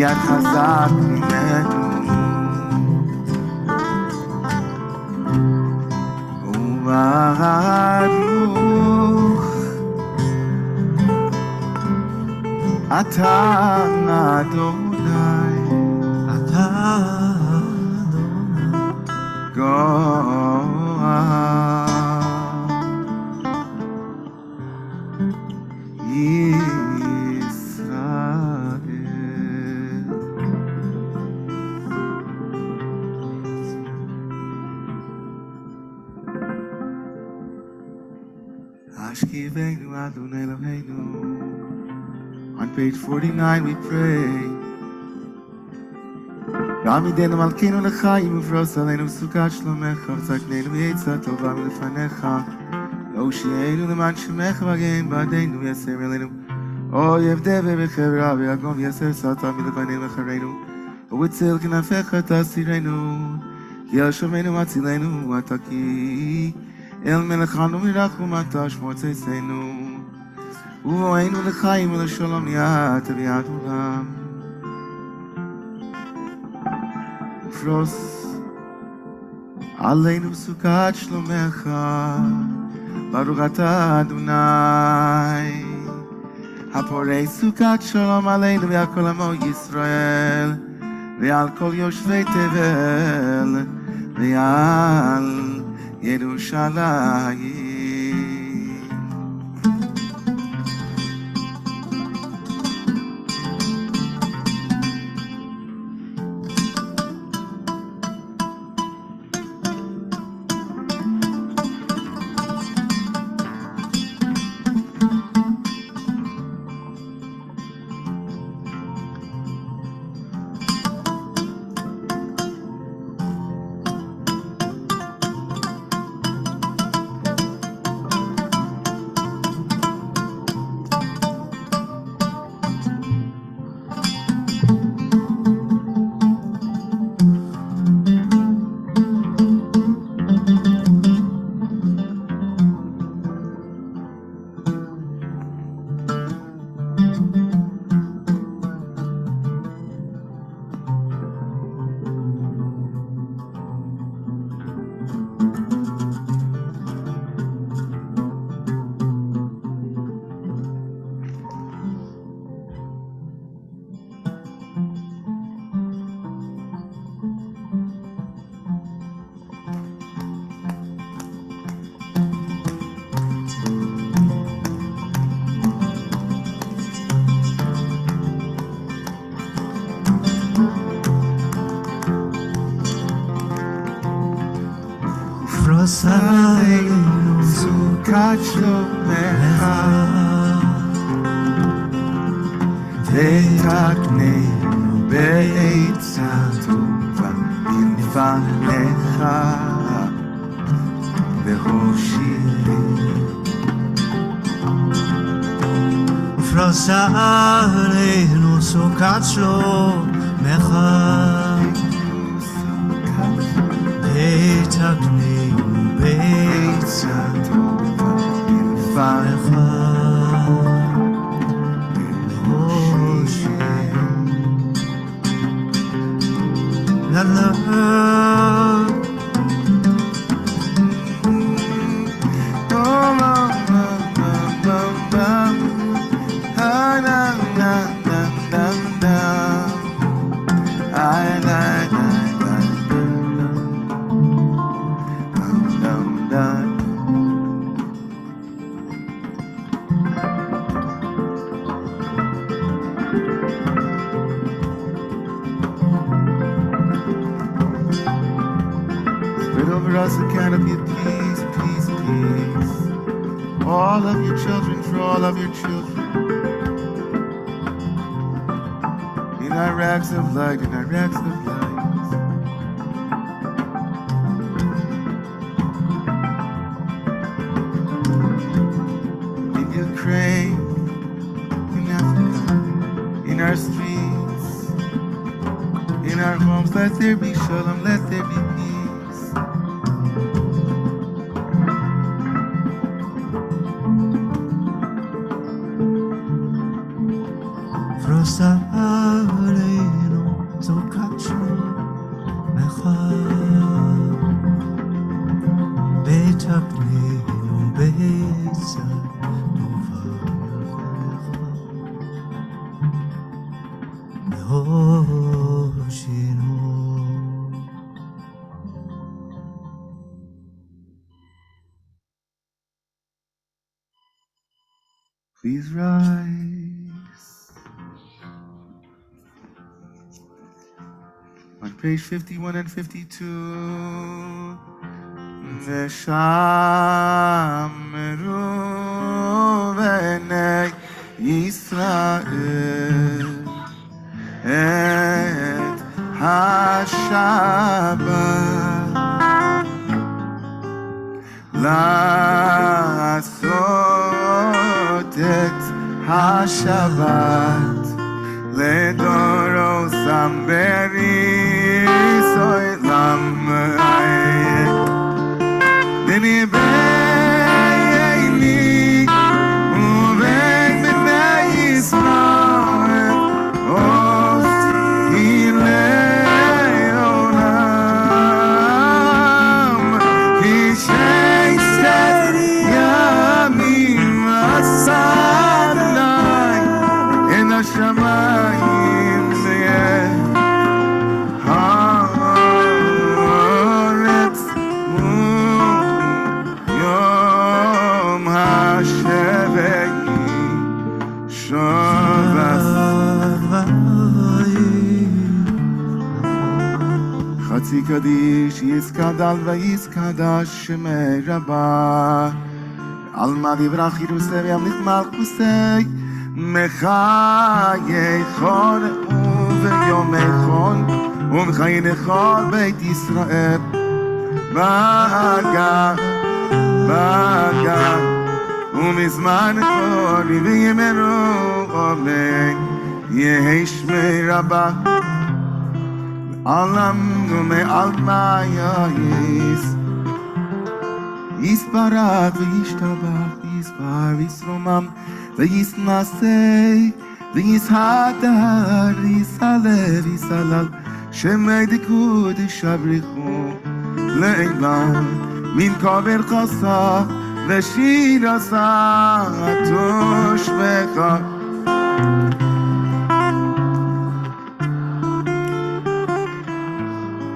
יד חזק ממנו וברוך אתה אדוני אתה Ashkivenu Adonai Eloheinu. On page 49 we pray. Ramidenu Malkeinu L'chaim Uvros Aleinu Sukat Shlomecha V'tzakneinu Yetzah Tova Milefanecha Lo Shienu L'man Shemecha V'agein Ba'adeinu V'yaser Aleinu Oyev Deve V'chevra V'yagom V'yaser Sata Milefaneinu V'chareinu U'vitzil K'nafecha Tasirenu Yel Shomeinu Matzilenu Ataki El Melechanu Mirachum Atash Motzeisenu U'oeinu L'chaim U'L'sholom Yat V'yad Ulam Ufros Aleinu Sukat Shlomecha Baruch Ata Adonai Haporei Sukat Shalom Aleinu V'al Kol Amo Yisrael V'al Kol Yoshvei Tevel V'al Yerushalayim. Aleinu Sukat Shlomecha V'takneinu Be'etza Tova Milfanecha V'hosh פרוסה עלינו סוכת שלומך בית הקנינו בית טובך La la Spread over us a canopy of peace, peace, peace. All of your children, for all of your children. In our rags of light, in our rags of light. In Ukraine, in Africa, in our streets, in our homes, let there be shalom, let there be peace. פרוסה עלינו סוכת שלומך בית הקנינו בית טובך להושינו Please rise. On page 51 and 52. ושמרו בני ישראל את השבת לעשות את השבת לדורוסם בריסוי למאי דני בייני ובין בני ישראל עושי לעולם כי ששת ימים עשה אדוני in the shamayim haaretz yom hashevei shavas Chatzi Kadish Yiskadal Vayiskadash Shemei Rabbah Alma Divrach Yerusei V'yamlich Malchusei מחייכון וביומכון ומחיינכון בית ישראל בגה ומזמן כל וימנו אמן יהי שמי רבה עולם ומעלמה יעיס יספרק וישתבח יספר וישרומם ויסנסי ויסהדר ויסהלל ויסהלל שמי דקודש אבריחו לעילם מן קבר חסך ושיר עשה תושבך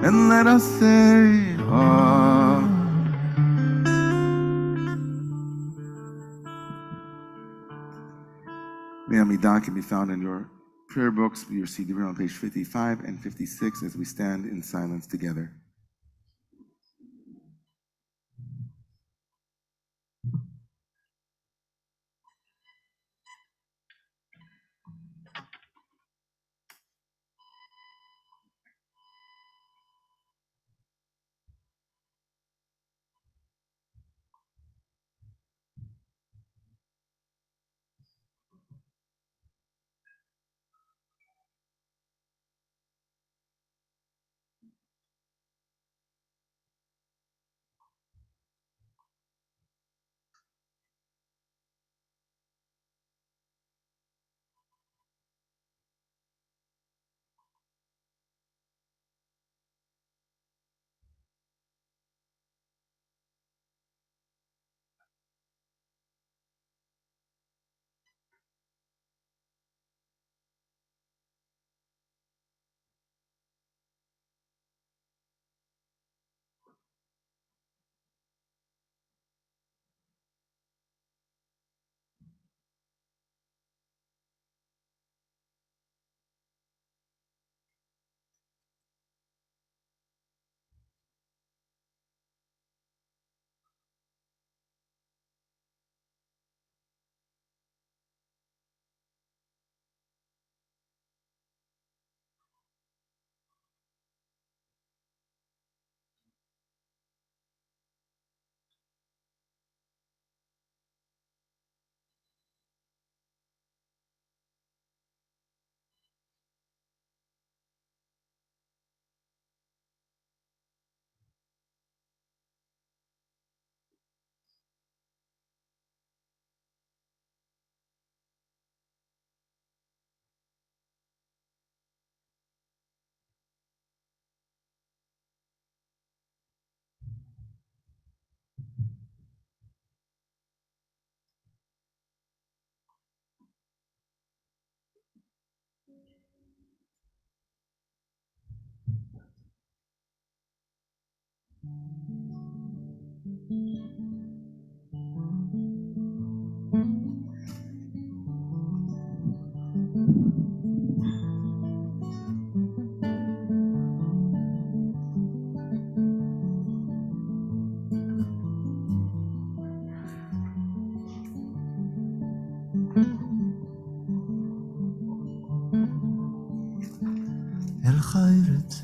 And let us say, The Amidah can be found in your prayer books, your CD on page 55 and 56 as we stand in silence together.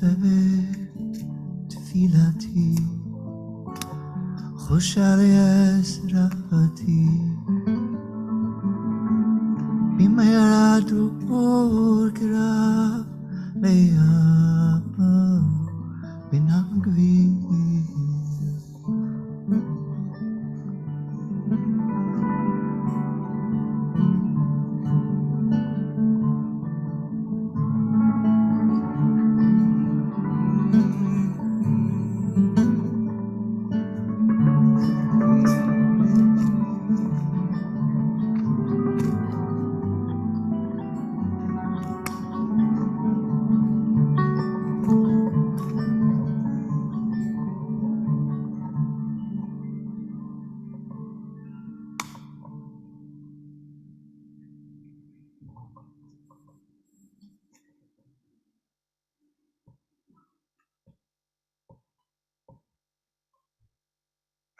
נושא תפילתי, חושר יסרתי, ממה ירדו אור קרב לים בין הגביר.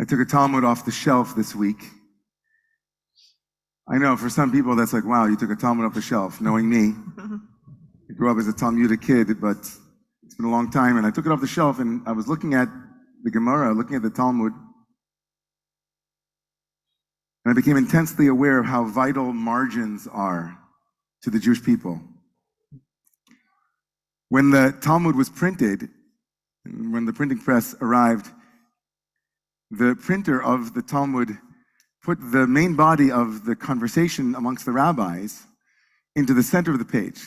I took a Talmud off the shelf this week. I know for some people that's like, wow, you took a Talmud off the shelf. Knowing me, I grew up as a Talmudic kid, but it's been a long time. And I took it off the shelf and I was looking at the Gemara, looking at the Talmud. And I became intensely aware of how vital margins are to the Jewish people. When the Talmud was printed, and when the printing press arrived, the printer of the Talmud put the main body of the conversation amongst the rabbis into the center of the page.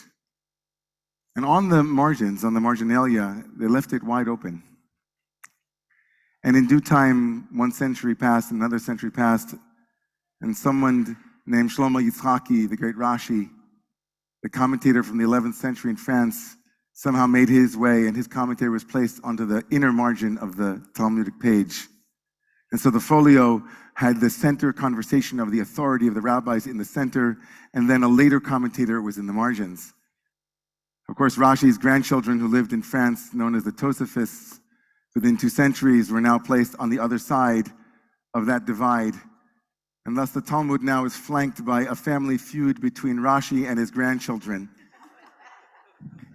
And on the margins, on the marginalia, they left it wide open. And in due time, 1 century passed, another century passed, and someone named Shlomo Yitzchaki, the great Rashi, the commentator from the 11th century in France, somehow made his way, and his commentary was placed onto the inner margin of the Talmudic page. And so the folio had the center conversation of the authority of the rabbis in the center, and then a later commentator was in the margins. Of course, Rashi's grandchildren who lived in France, known as the Tosafists, within 2 centuries, were now placed on the other side of that divide. And thus the Talmud now is flanked by a family feud between Rashi and his grandchildren.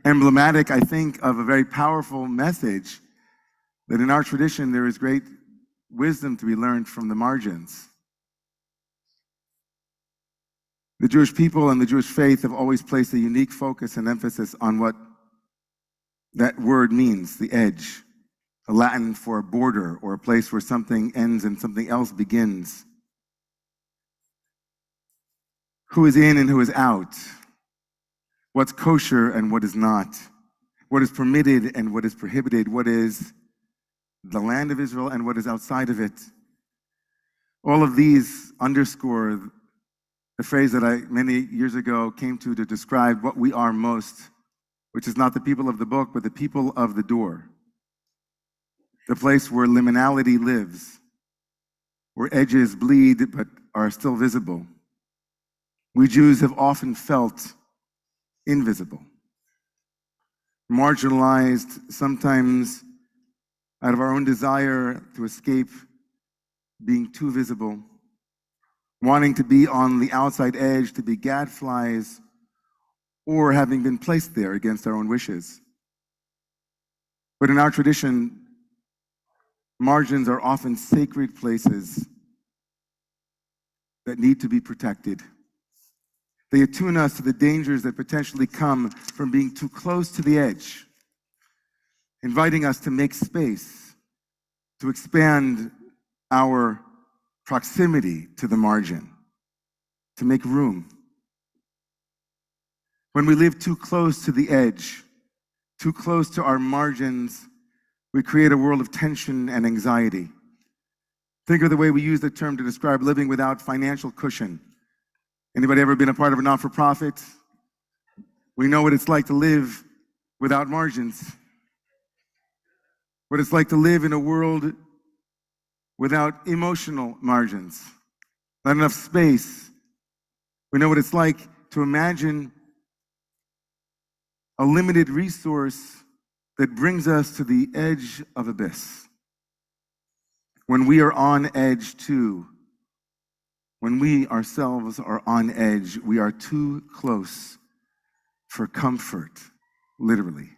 Emblematic, I think, of a very powerful message that in our tradition there is great wisdom to be learned from the margins. The Jewish people and the Jewish faith have always placed a unique focus and emphasis on what that word means, the edge, a Latin for a border or a place where something ends and something else begins. Who is in and who is out? What's kosher and what is not? What is permitted and what is prohibited? What is the land of Israel and what is outside of it? All of these underscore the phrase that I many years ago came to describe what we are most, which is not the people of the book, but the people of the door. The place where liminality lives, where edges bleed but are still visible. We Jews have often felt invisible, marginalized, sometimes out of our own desire to escape being too visible, wanting to be on the outside edge, to be gadflies, or having been placed there against our own wishes. But in our tradition, margins are often sacred places that need to be protected. They attune us to the dangers that potentially come from being too close to the edge, inviting us to make space, to expand our proximity to the margin, to make room. When we live too close to the edge, too close to our margins, we create a world of tension and anxiety. Think of the way we use the term to describe living without financial cushion. Anybody ever been a part of a not-for-profit? We know what it's like to live without margins. What it's like to live in a world without emotional margins. Not enough space. We know what it's like to imagine a limited resource that brings us to the edge of abyss. When we are on edge too, when we ourselves are on edge, we are too close for comfort, literally.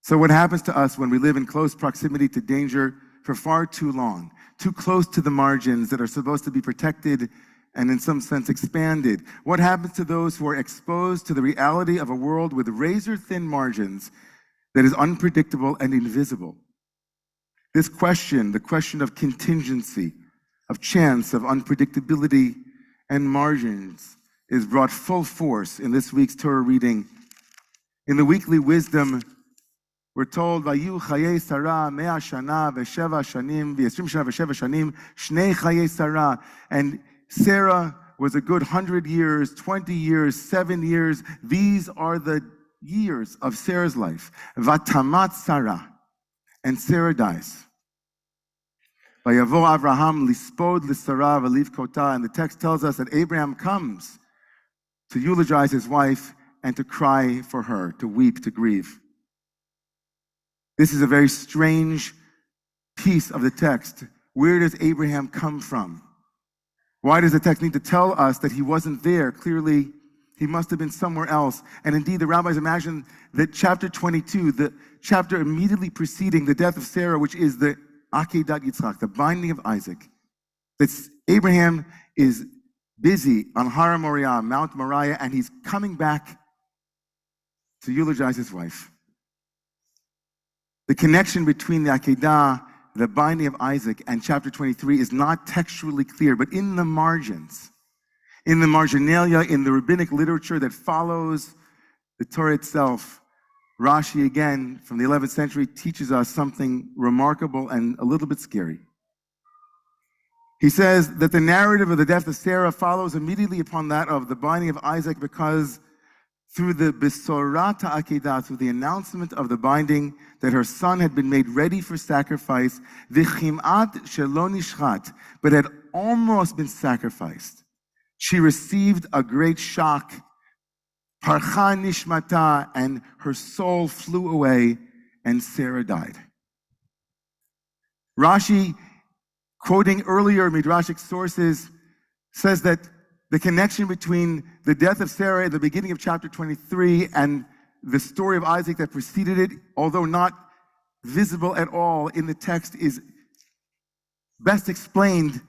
So what happens to us when we live in close proximity to danger for far too long, too close to the margins that are supposed to be protected and in some sense expanded? What happens to those who are exposed to the reality of a world with razor-thin margins that is unpredictable and invisible? This question, the question of contingency, of chance, of unpredictability and margins, is brought full force in this week's Torah reading. In the weekly wisdom, we're told, "Vayu chayei Sarah 100 shana v'sheva shanim v'yesrim shana v'sheva shanim shnei chayei Sarah." And Sarah was a good 100 years, 20 years, 7 years. These are the years of Sarah's life. Vatamat Sarah, and Sarah dies. Vayavo Avraham lispod l'Sarah v'livkota, and the text tells us that Abraham comes to eulogize his wife and to cry for her, to weep, to grieve. This is a very strange piece of the text. Where does Abraham come from? Why does the text need to tell us that he wasn't there? Clearly, he must have been somewhere else. And indeed, the rabbis imagine that chapter 22, the chapter immediately preceding the death of Sarah, which is the Akedat Yitzchak, the binding of Isaac, that Abraham is busy on Har Moriah, Mount Moriah, and he's coming back to eulogize his wife. The connection between the Akedah, the binding of Isaac, and chapter 23 is not textually clear, but in the margins, in the marginalia, in the rabbinic literature that follows the Torah itself, Rashi, again, from the 11th century, teaches us something remarkable and a little bit scary. He says that the narrative of the death of Sarah follows immediately upon that of the binding of Isaac, because through the Besorat HaAkedah, through the announcement of the binding that her son had been made ready for sacrifice, V'chim'at shelo nishchat, but had almost been sacrificed, she received a great shock. Parcha nishmata, and her soul flew away, and Sarah died. Rashi, quoting earlier Midrashic sources, says that the connection between the death of Sarah at the beginning of chapter 23 and the story of Isaac that preceded it, although not visible at all in the text, is best explained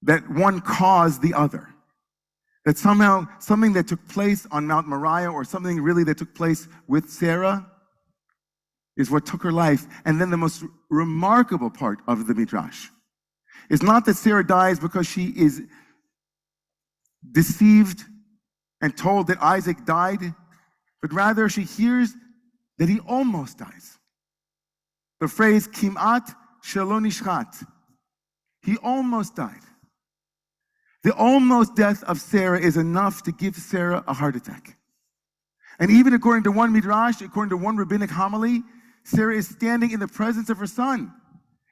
that one caused the other. That somehow something that took place on Mount Moriah, or something really that took place with Sarah, is what took her life. And then the most remarkable part of the Midrash is not that Sarah dies because she is deceived and told that Isaac died, but rather she hears that he almost dies. The phrase kim'at shelo nishchat, he almost died. The almost death of Sarah is enough to give Sarah a heart attack. And even according to one Midrash, according to one rabbinic homily, Sarah is standing in the presence of her son.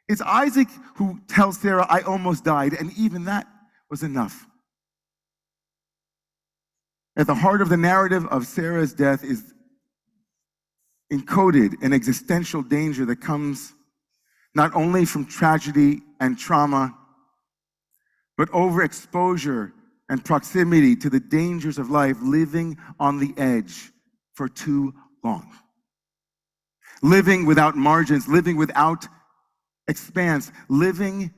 It's Isaac who tells Sarah, "I almost died," and even that was enough. At the heart of the narrative of Sarah's death is encoded an existential danger that comes not only from tragedy and trauma, but overexposure and proximity to the dangers of life, living on the edge for too long. Living without margins, living without expanse, living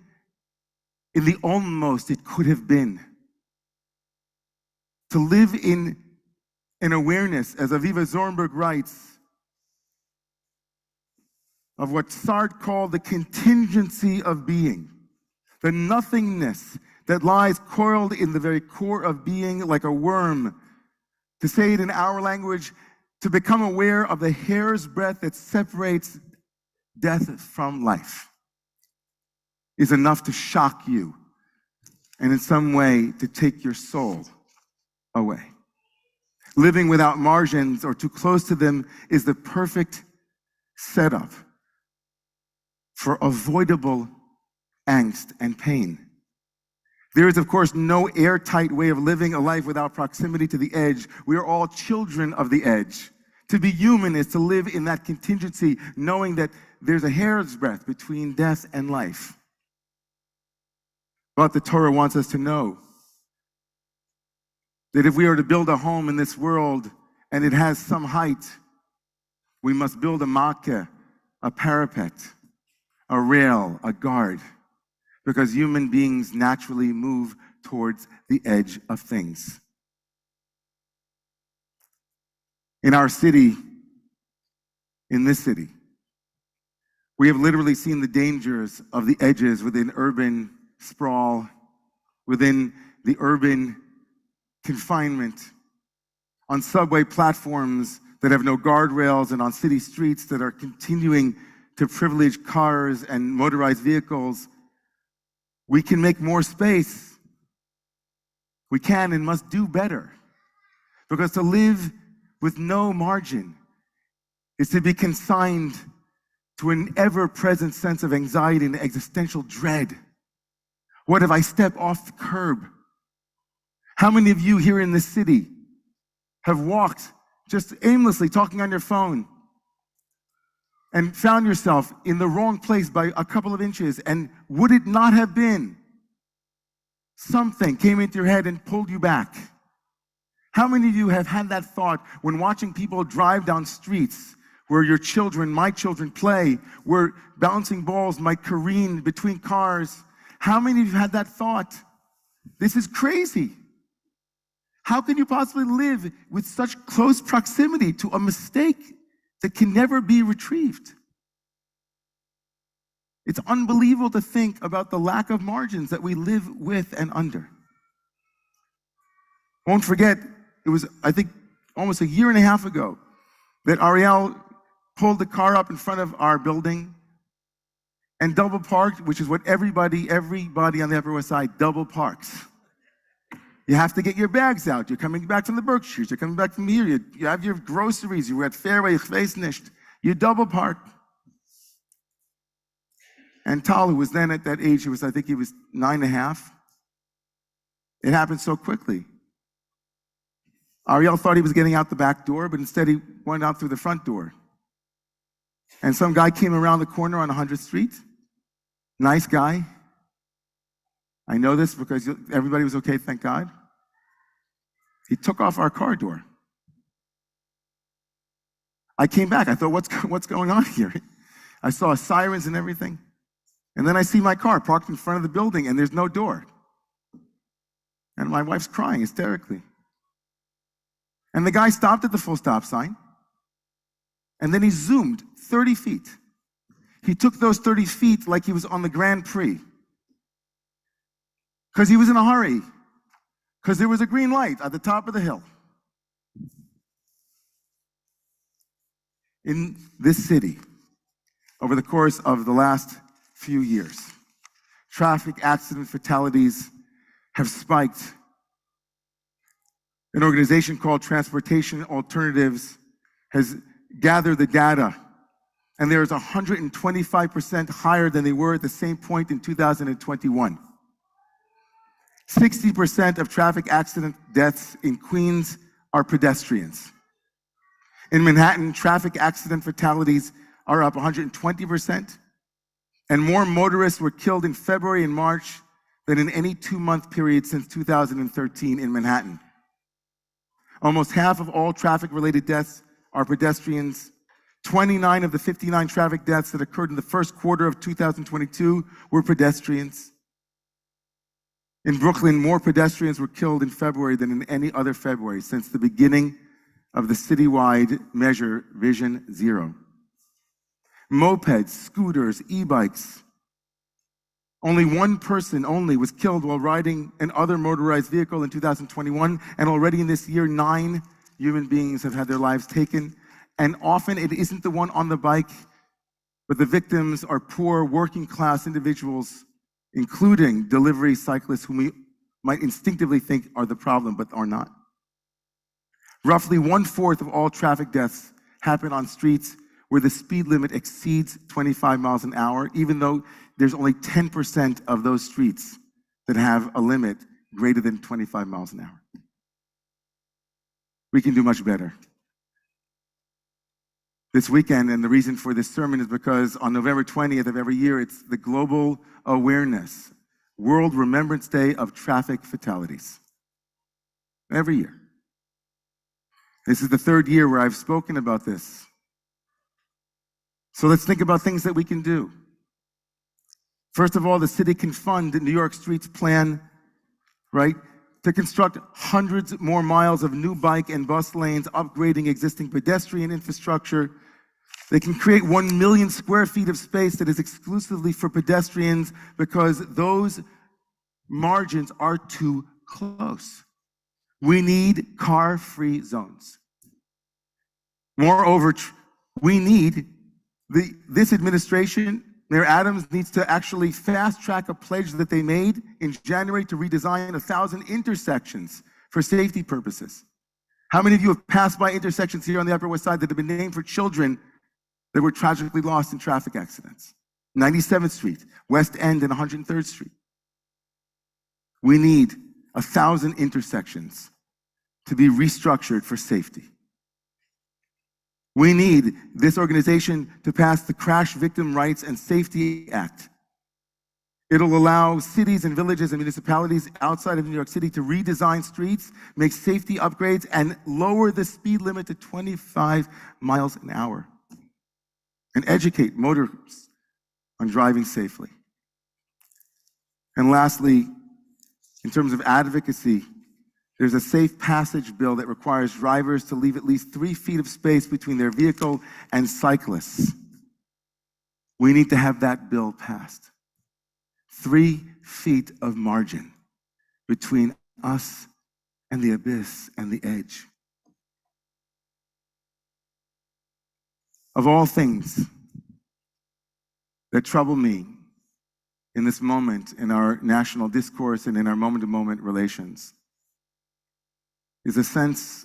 in the almost it could have been. To live in an awareness, as Aviva Zornberg writes, of what Sartre called the contingency of being, the nothingness that lies coiled in the very core of being like a worm. To say it in our language, to become aware of the hair's breadth that separates death from life is enough to shock you and in some way to take your soul away. Living without margins or too close to them is the perfect setup for avoidable angst and pain. There is, of course, no airtight way of living a life without proximity to the edge. We are all children of the edge. To be human is to live in that contingency, knowing that there's a hair's breadth between death and life. But the Torah wants us to know that if we are to build a home in this world and it has some height, We must build a makkah, a parapet, a rail, a guard, because human beings naturally move towards the edge of things. In our city, in this city, we have literally seen the dangers of the edges within urban sprawl, within the urban confinement, on subway platforms that have no guardrails, and on city streets that are continuing to privilege cars and motorized vehicles. We can make more space. We can and must do better. Because to live with no margin is to be consigned to an ever-present sense of anxiety and existential dread. What if I step off the curb? How many of you here in this city have walked just aimlessly talking on your phone and found yourself in the wrong place by a couple of inches, and would it not have been something came into your head and pulled you back? How many of you have had that thought when watching people drive down streets where your children, my children, play, where bouncing balls might careen between cars? How many of you had that thought? This is crazy. How can you possibly live with such close proximity to a mistake that can never be retrieved? It's unbelievable to think about the lack of margins that we live with and under. Won't forget, it was, I think, almost a year and a half ago that Ariel pulled the car up in front of our building and double parked, which is what everybody on the Upper West Side double parks. You have to get your bags out. You're coming back from the Berkshires. You're coming back from here. You have your groceries. You were at Fairway, nicht. You double park. And Tal, who was then at that age, I think he was 9.5. It happened so quickly. Ariel thought he was getting out the back door, but instead he went out through the front door. And some guy came around the corner on 100th Street. Nice guy. I know this because everybody was okay, thank God. He took off our car door. I came back. I thought, what's going on here? I saw sirens and everything. And then I see my car parked in front of the building and there's no door. And my wife's crying hysterically. And the guy stopped at the full stop sign. And then he zoomed 30 feet. He took those 30 feet like he was on the Grand Prix. Because he was in a hurry. Because there was a green light at the top of the hill. In this city, over the course of the last few years, traffic accident fatalities have spiked. An organization called Transportation Alternatives has gathered the data, and there is 125% higher than they were at the same point in 2021. 60% of traffic accident deaths in Queens are pedestrians. In Manhattan, traffic accident fatalities are up 120%, and more motorists were killed in February and March than in any 2-month period since 2013 in Manhattan. Almost half of all traffic-related deaths are pedestrians. 29 of the 59 traffic deaths that occurred in the first quarter of 2022 were pedestrians. In Brooklyn, more pedestrians were killed in February than in any other February since the beginning of the citywide measure Vision Zero. Mopeds, scooters, e-bikes. Only one person was killed while riding an other motorized vehicle in 2021, and already in this year, 9 human beings have had their lives taken. And often it isn't the one on the bike, but the victims are poor working class individuals, including delivery cyclists whom we might instinctively think are the problem, but are not. Roughly 1/4 of all traffic deaths happen on streets where the speed limit exceeds 25 miles an hour, even though there's only 10% of those streets that have a limit greater than 25 miles an hour. We can do much better. This weekend, and the reason for this sermon is because on November 20th of every year, it's the Global Awareness, World Remembrance Day of Traffic Fatalities. Every year. This is the 3rd year where I've spoken about this. So let's think about things that we can do. First of all, the city can fund the New York Streets plan, right, to construct hundreds more miles of new bike and bus lanes, upgrading existing pedestrian infrastructure. They can create 1 million square feet of space that is exclusively for pedestrians because those margins are too close. We need car-free zones. Moreover, we need this administration, Mayor Adams needs to actually fast-track a pledge that they made in January to redesign 1,000 intersections for safety purposes. How many of you have passed by intersections here on the Upper West Side that have been named for children that were tragically lost in traffic accidents? 97th Street, West End, and 103rd Street. We need 1,000 intersections to be restructured for safety. We need this organization to pass the Crash Victim Rights and Safety Act. It'll allow cities and villages and municipalities outside of New York City to redesign streets, make safety upgrades, and lower the speed limit to 25 miles an hour, and educate motorists on driving safely. And lastly, in terms of advocacy, there's a safe passage bill that requires drivers to leave at least 3 feet of space between their vehicle and cyclists. We need to have that bill passed. 3 feet of margin between us and the abyss and the edge. Of all things that trouble me in this moment in our national discourse and in our moment-to-moment relations, is a sense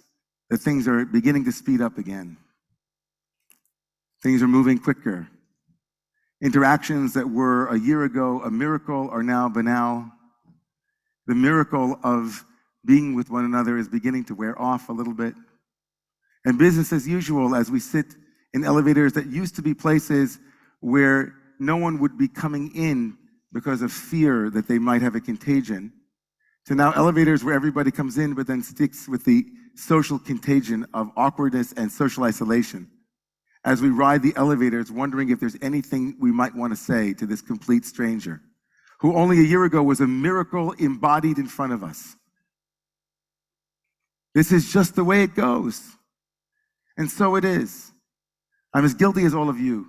that things are beginning to speed up again. Things are moving quicker. Interactions that were a year ago a miracle are now banal. The miracle of being with one another is beginning to wear off a little bit. And business as usual, as we sit in elevators that used to be places where no one would be coming in because of fear that they might have a contagion, to now elevators where everybody comes in but then sticks with the social contagion of awkwardness and social isolation. As we ride the elevators, wondering if there's anything we might want to say to this complete stranger, who only a year ago was a miracle embodied in front of us. This is just the way it goes. And so it is. I'm as guilty as all of you.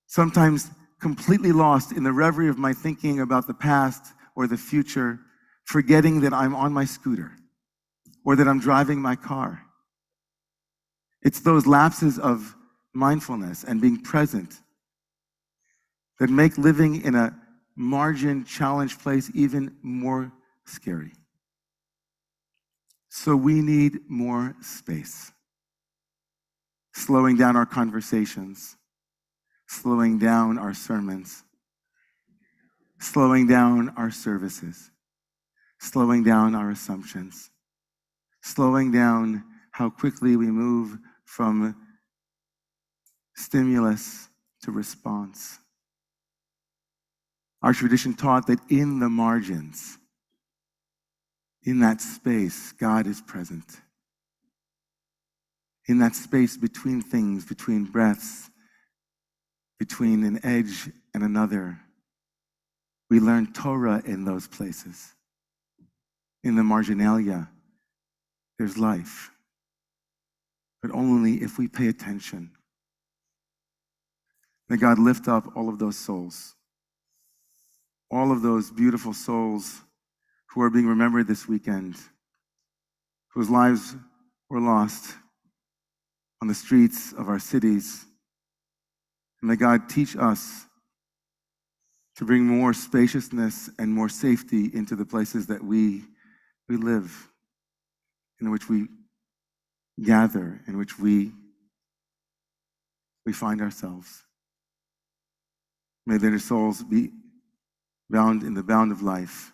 Sometimes completely lost in the reverie of my thinking about the past or the future, forgetting that I'm on my scooter or that I'm driving my car. It's those lapses of mindfulness and being present that make living in a margin challenged place even more scary. So we need more space. Slowing down our conversations, slowing down our sermons, slowing down our services, slowing down our assumptions, slowing down how quickly we move from stimulus to response. Our tradition taught that in the margins, in that space, God is present. In that space between things, between breaths, between an edge and another, we learn Torah in those places. In the marginalia, there's life, but only if we pay attention. May God lift up all of those souls, all of those beautiful souls who are being remembered this weekend, whose lives were lost on the streets of our cities. And may God teach us to bring more spaciousness and more safety into the places that we live, in which we gather, in which we find ourselves. May their souls be bound in the bound of life.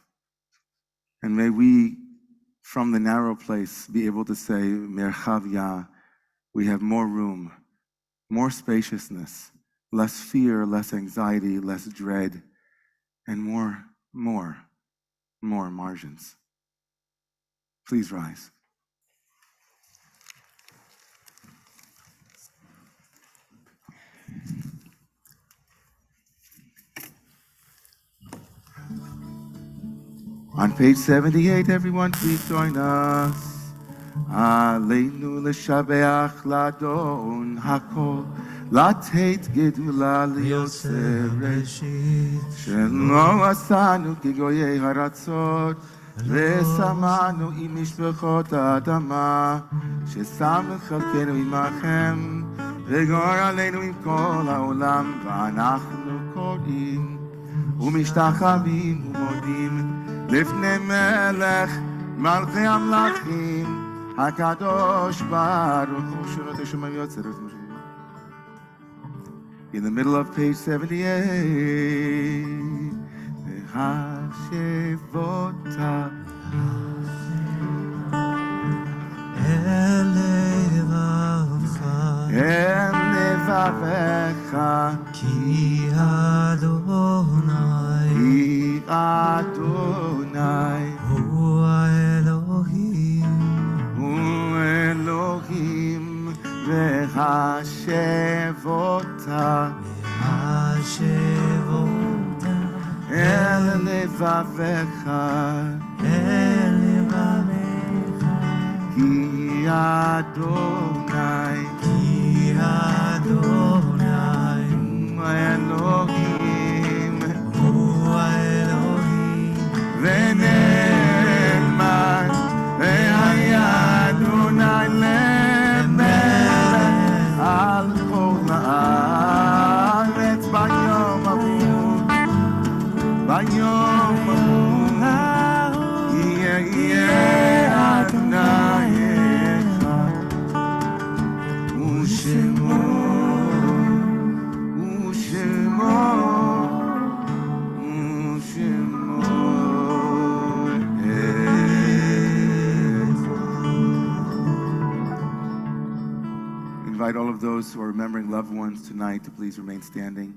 And may we, from the narrow place, be able to say, Merchavia, we have more room, more spaciousness, less fear, less anxiety, less dread, and more margins. Please rise. On page 78, everyone, please join us. Aleinu l'shabeach ladon hakol, לתת גדולה ליוצר ראשית, שלא עשנו כגויי הרצות, ושמנו עם משפחות האדמה, ששם חלקנו עמכם, וגור עלינו עם כל העולם, ואנחנו קוראים ומשתחווים ומודים לפני מלך מלכי המלכים, הקדוש ברוך הוא. שורות השמיים יוצר. In the middle of page 78, Hashevota Elevavecha Ki Adonai Hu Elohim V'hashevota El levavecha Ki Adonai Elohim V'nelman Ve'haya Adonai lemelech al kol haaretz bayom hahu bayom hahu yeh Adonai echad u'shemo Invite all of those who are remembering loved ones tonight to please remain standing.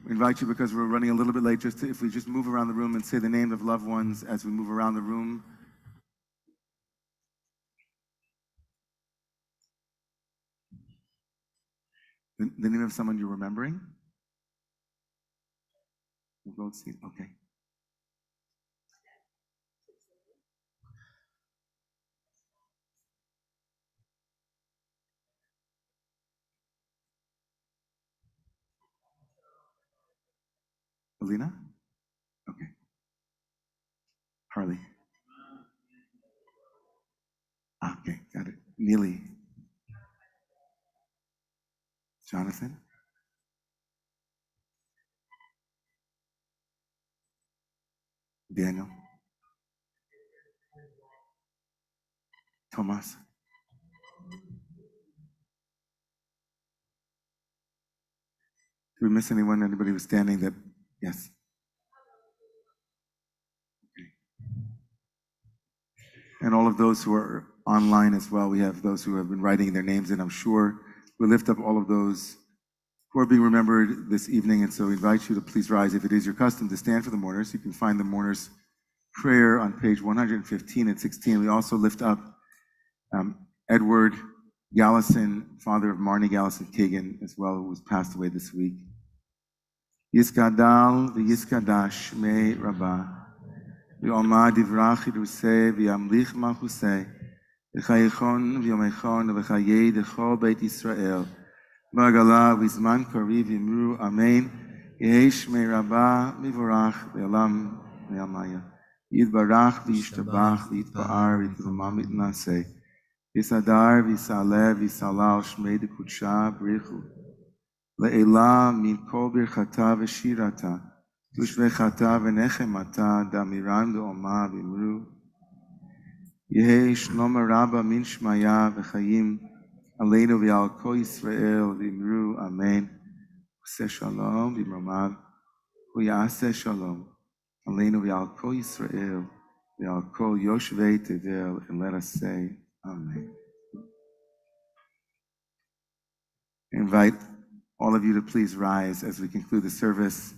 We invite you, because we're running a little bit late, if we just move around the room and say the name of loved ones as we move around the room. The name of someone you're remembering? We'll go see. Okay. Alina? Okay. Harley? Okay, got it. Neely? Jonathan? Daniel? Thomas? Did we miss anyone? Anybody who's standing that? Yes. Okay. And all of those who are online as well, we have those who have been writing their names in. I'm sure we lift up all of those who are being remembered this evening. And so we invite you to please rise, if it is your custom, to stand for the mourners. You can find the mourners' prayer on page 115 and 16. We also lift up Edward Gallison, father of Marnie Gallison Kagan, as well, who was passed away this week. Yiskadal v'yiskadash me Rabbah, v'yomad divrach yiruseh v'yamlich malchuseh, v'chayichon v'yomechon v'chayei d'chol Beit Yisrael, v'agala v'zman kariv v'imru amen, yesh me Rabbah v'vorach v'olam v'yamaya, yitbarach v'yishtabach v'yitpa'ar v'yitulomam v'yitnaseh, Yisadar v'yisaleh v'yisalal shmei d'kudsha b'richu, Le'ela min kol birchata v'shirata, tushvechata v'nechemata, damiran d'oma v'imru, Yehei shlom rabba min shmaya v'chayim, aleinu v'al kol Yisrael v'imru, amen. Useh shalom v'imromav, u'yaseh shalom, aleinu v'al kol Yisrael, v'al kol yoshvei tevel, and let us say, amen. I invite all of you to please rise as we conclude the service.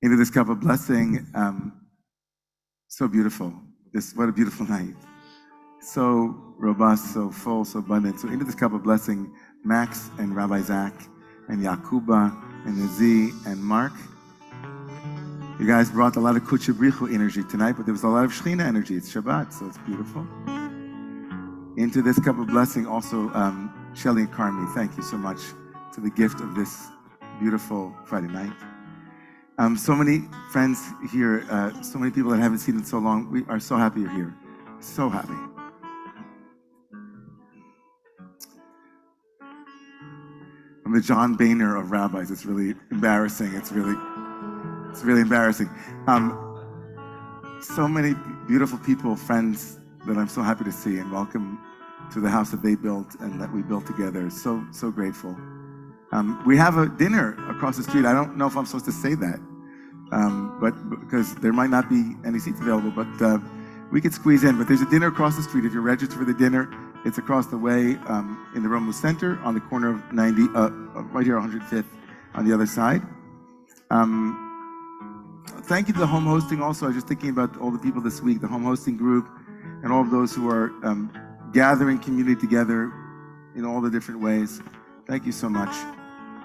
Into this cup of blessing, so beautiful. What a beautiful night. so robust, so full, so abundant. So into this cup of blessing, Max and Rabbi Zach and Yakuba and Nazi and Mark. You guys brought a lot of Kuchabrichu energy tonight, but there was a lot of Shechina energy. It's Shabbat, so it's beautiful. Into this cup of blessing also, Shelly and Carmi, thank you so much for the gift of this beautiful Friday night. So many friends here, so many people that I haven't seen in so long. We are so happy you're here. So happy. I'm the John Boehner of rabbis. It's really embarrassing. It's really embarrassing. So many beautiful people, friends that I'm so happy to see and welcome to the house that they built and that we built together. So grateful. We have a dinner across the street. I don't know if I'm supposed to say that, but because there might not be any seats available, but we could squeeze in. But there's a dinner across the street. If you're registered for the dinner, it's across the way in the Romemu Center on the corner of 90, right here, 105th on the other side. Thank you to the home hosting also. I was just thinking about all the people this week, the home hosting group, and all of those who are gathering community together in all the different ways. Thank you so much.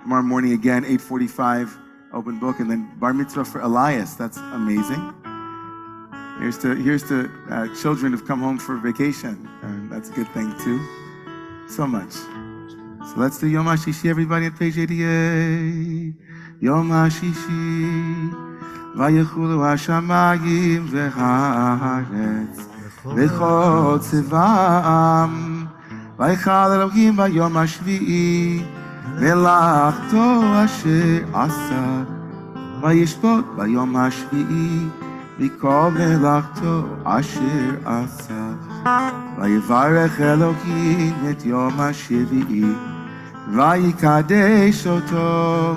Tomorrow morning again, 8:45, open book, and then bar mitzvah for Elias. That's amazing. Here's to children who've come home for vacation, and that's a good thing too. So much. So let's do Yom HaShishi, everybody, at page 88. Yom HaShishi. ויחולו השמיים והארץ וכל צבאם ויכל אלוהים ביום השביעי מלאכתו אשר עשה וישפוט ביום השביעי מכל מלאכתו אשר עשה ויברך אלוהים את יום השביעי ויקדש אותו.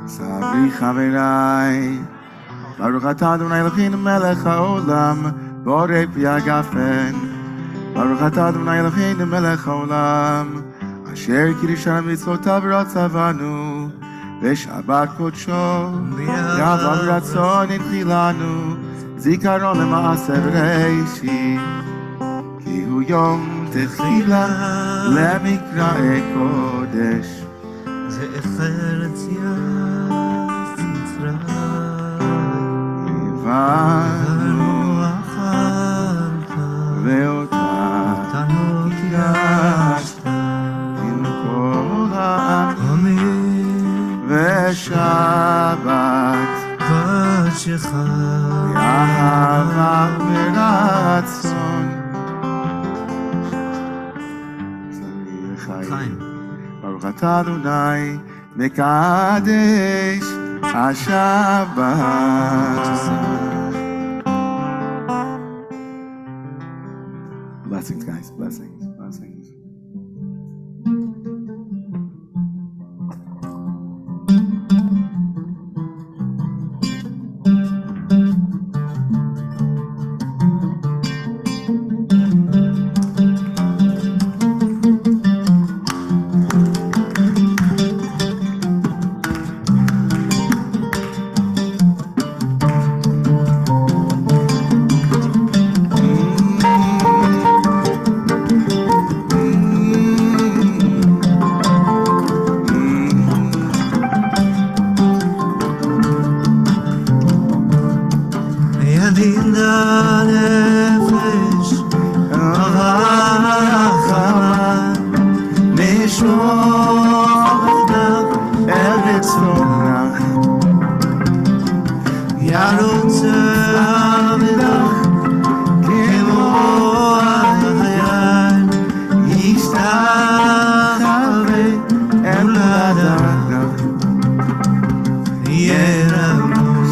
סברי חבריי, ברוך אתה אדוני אלוהינו מלך העולם, בורא פרי הגפן. ברוך אתה אדוני אלוהינו מלך העולם, אשר קידשנו מצוותיו ורצה בנו, בשבת קודשו, יעבוד רצון הנחילנו, זיכרון למעשה בראשית, כי הוא יום תחילה למקראי קודש. זכר ציית מצרים, הבנו אחרת, ואותה קידשת, עם כל עמים, ושבת קודשך, ואהבה ורצון. Chaim. ברוך אתה אדוני מקדש השבת. Blessings, guys. Blessings. Blessings.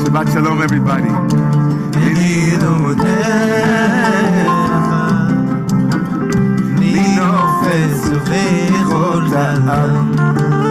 Shabbat shalom, everybody. נינופס ובכל העם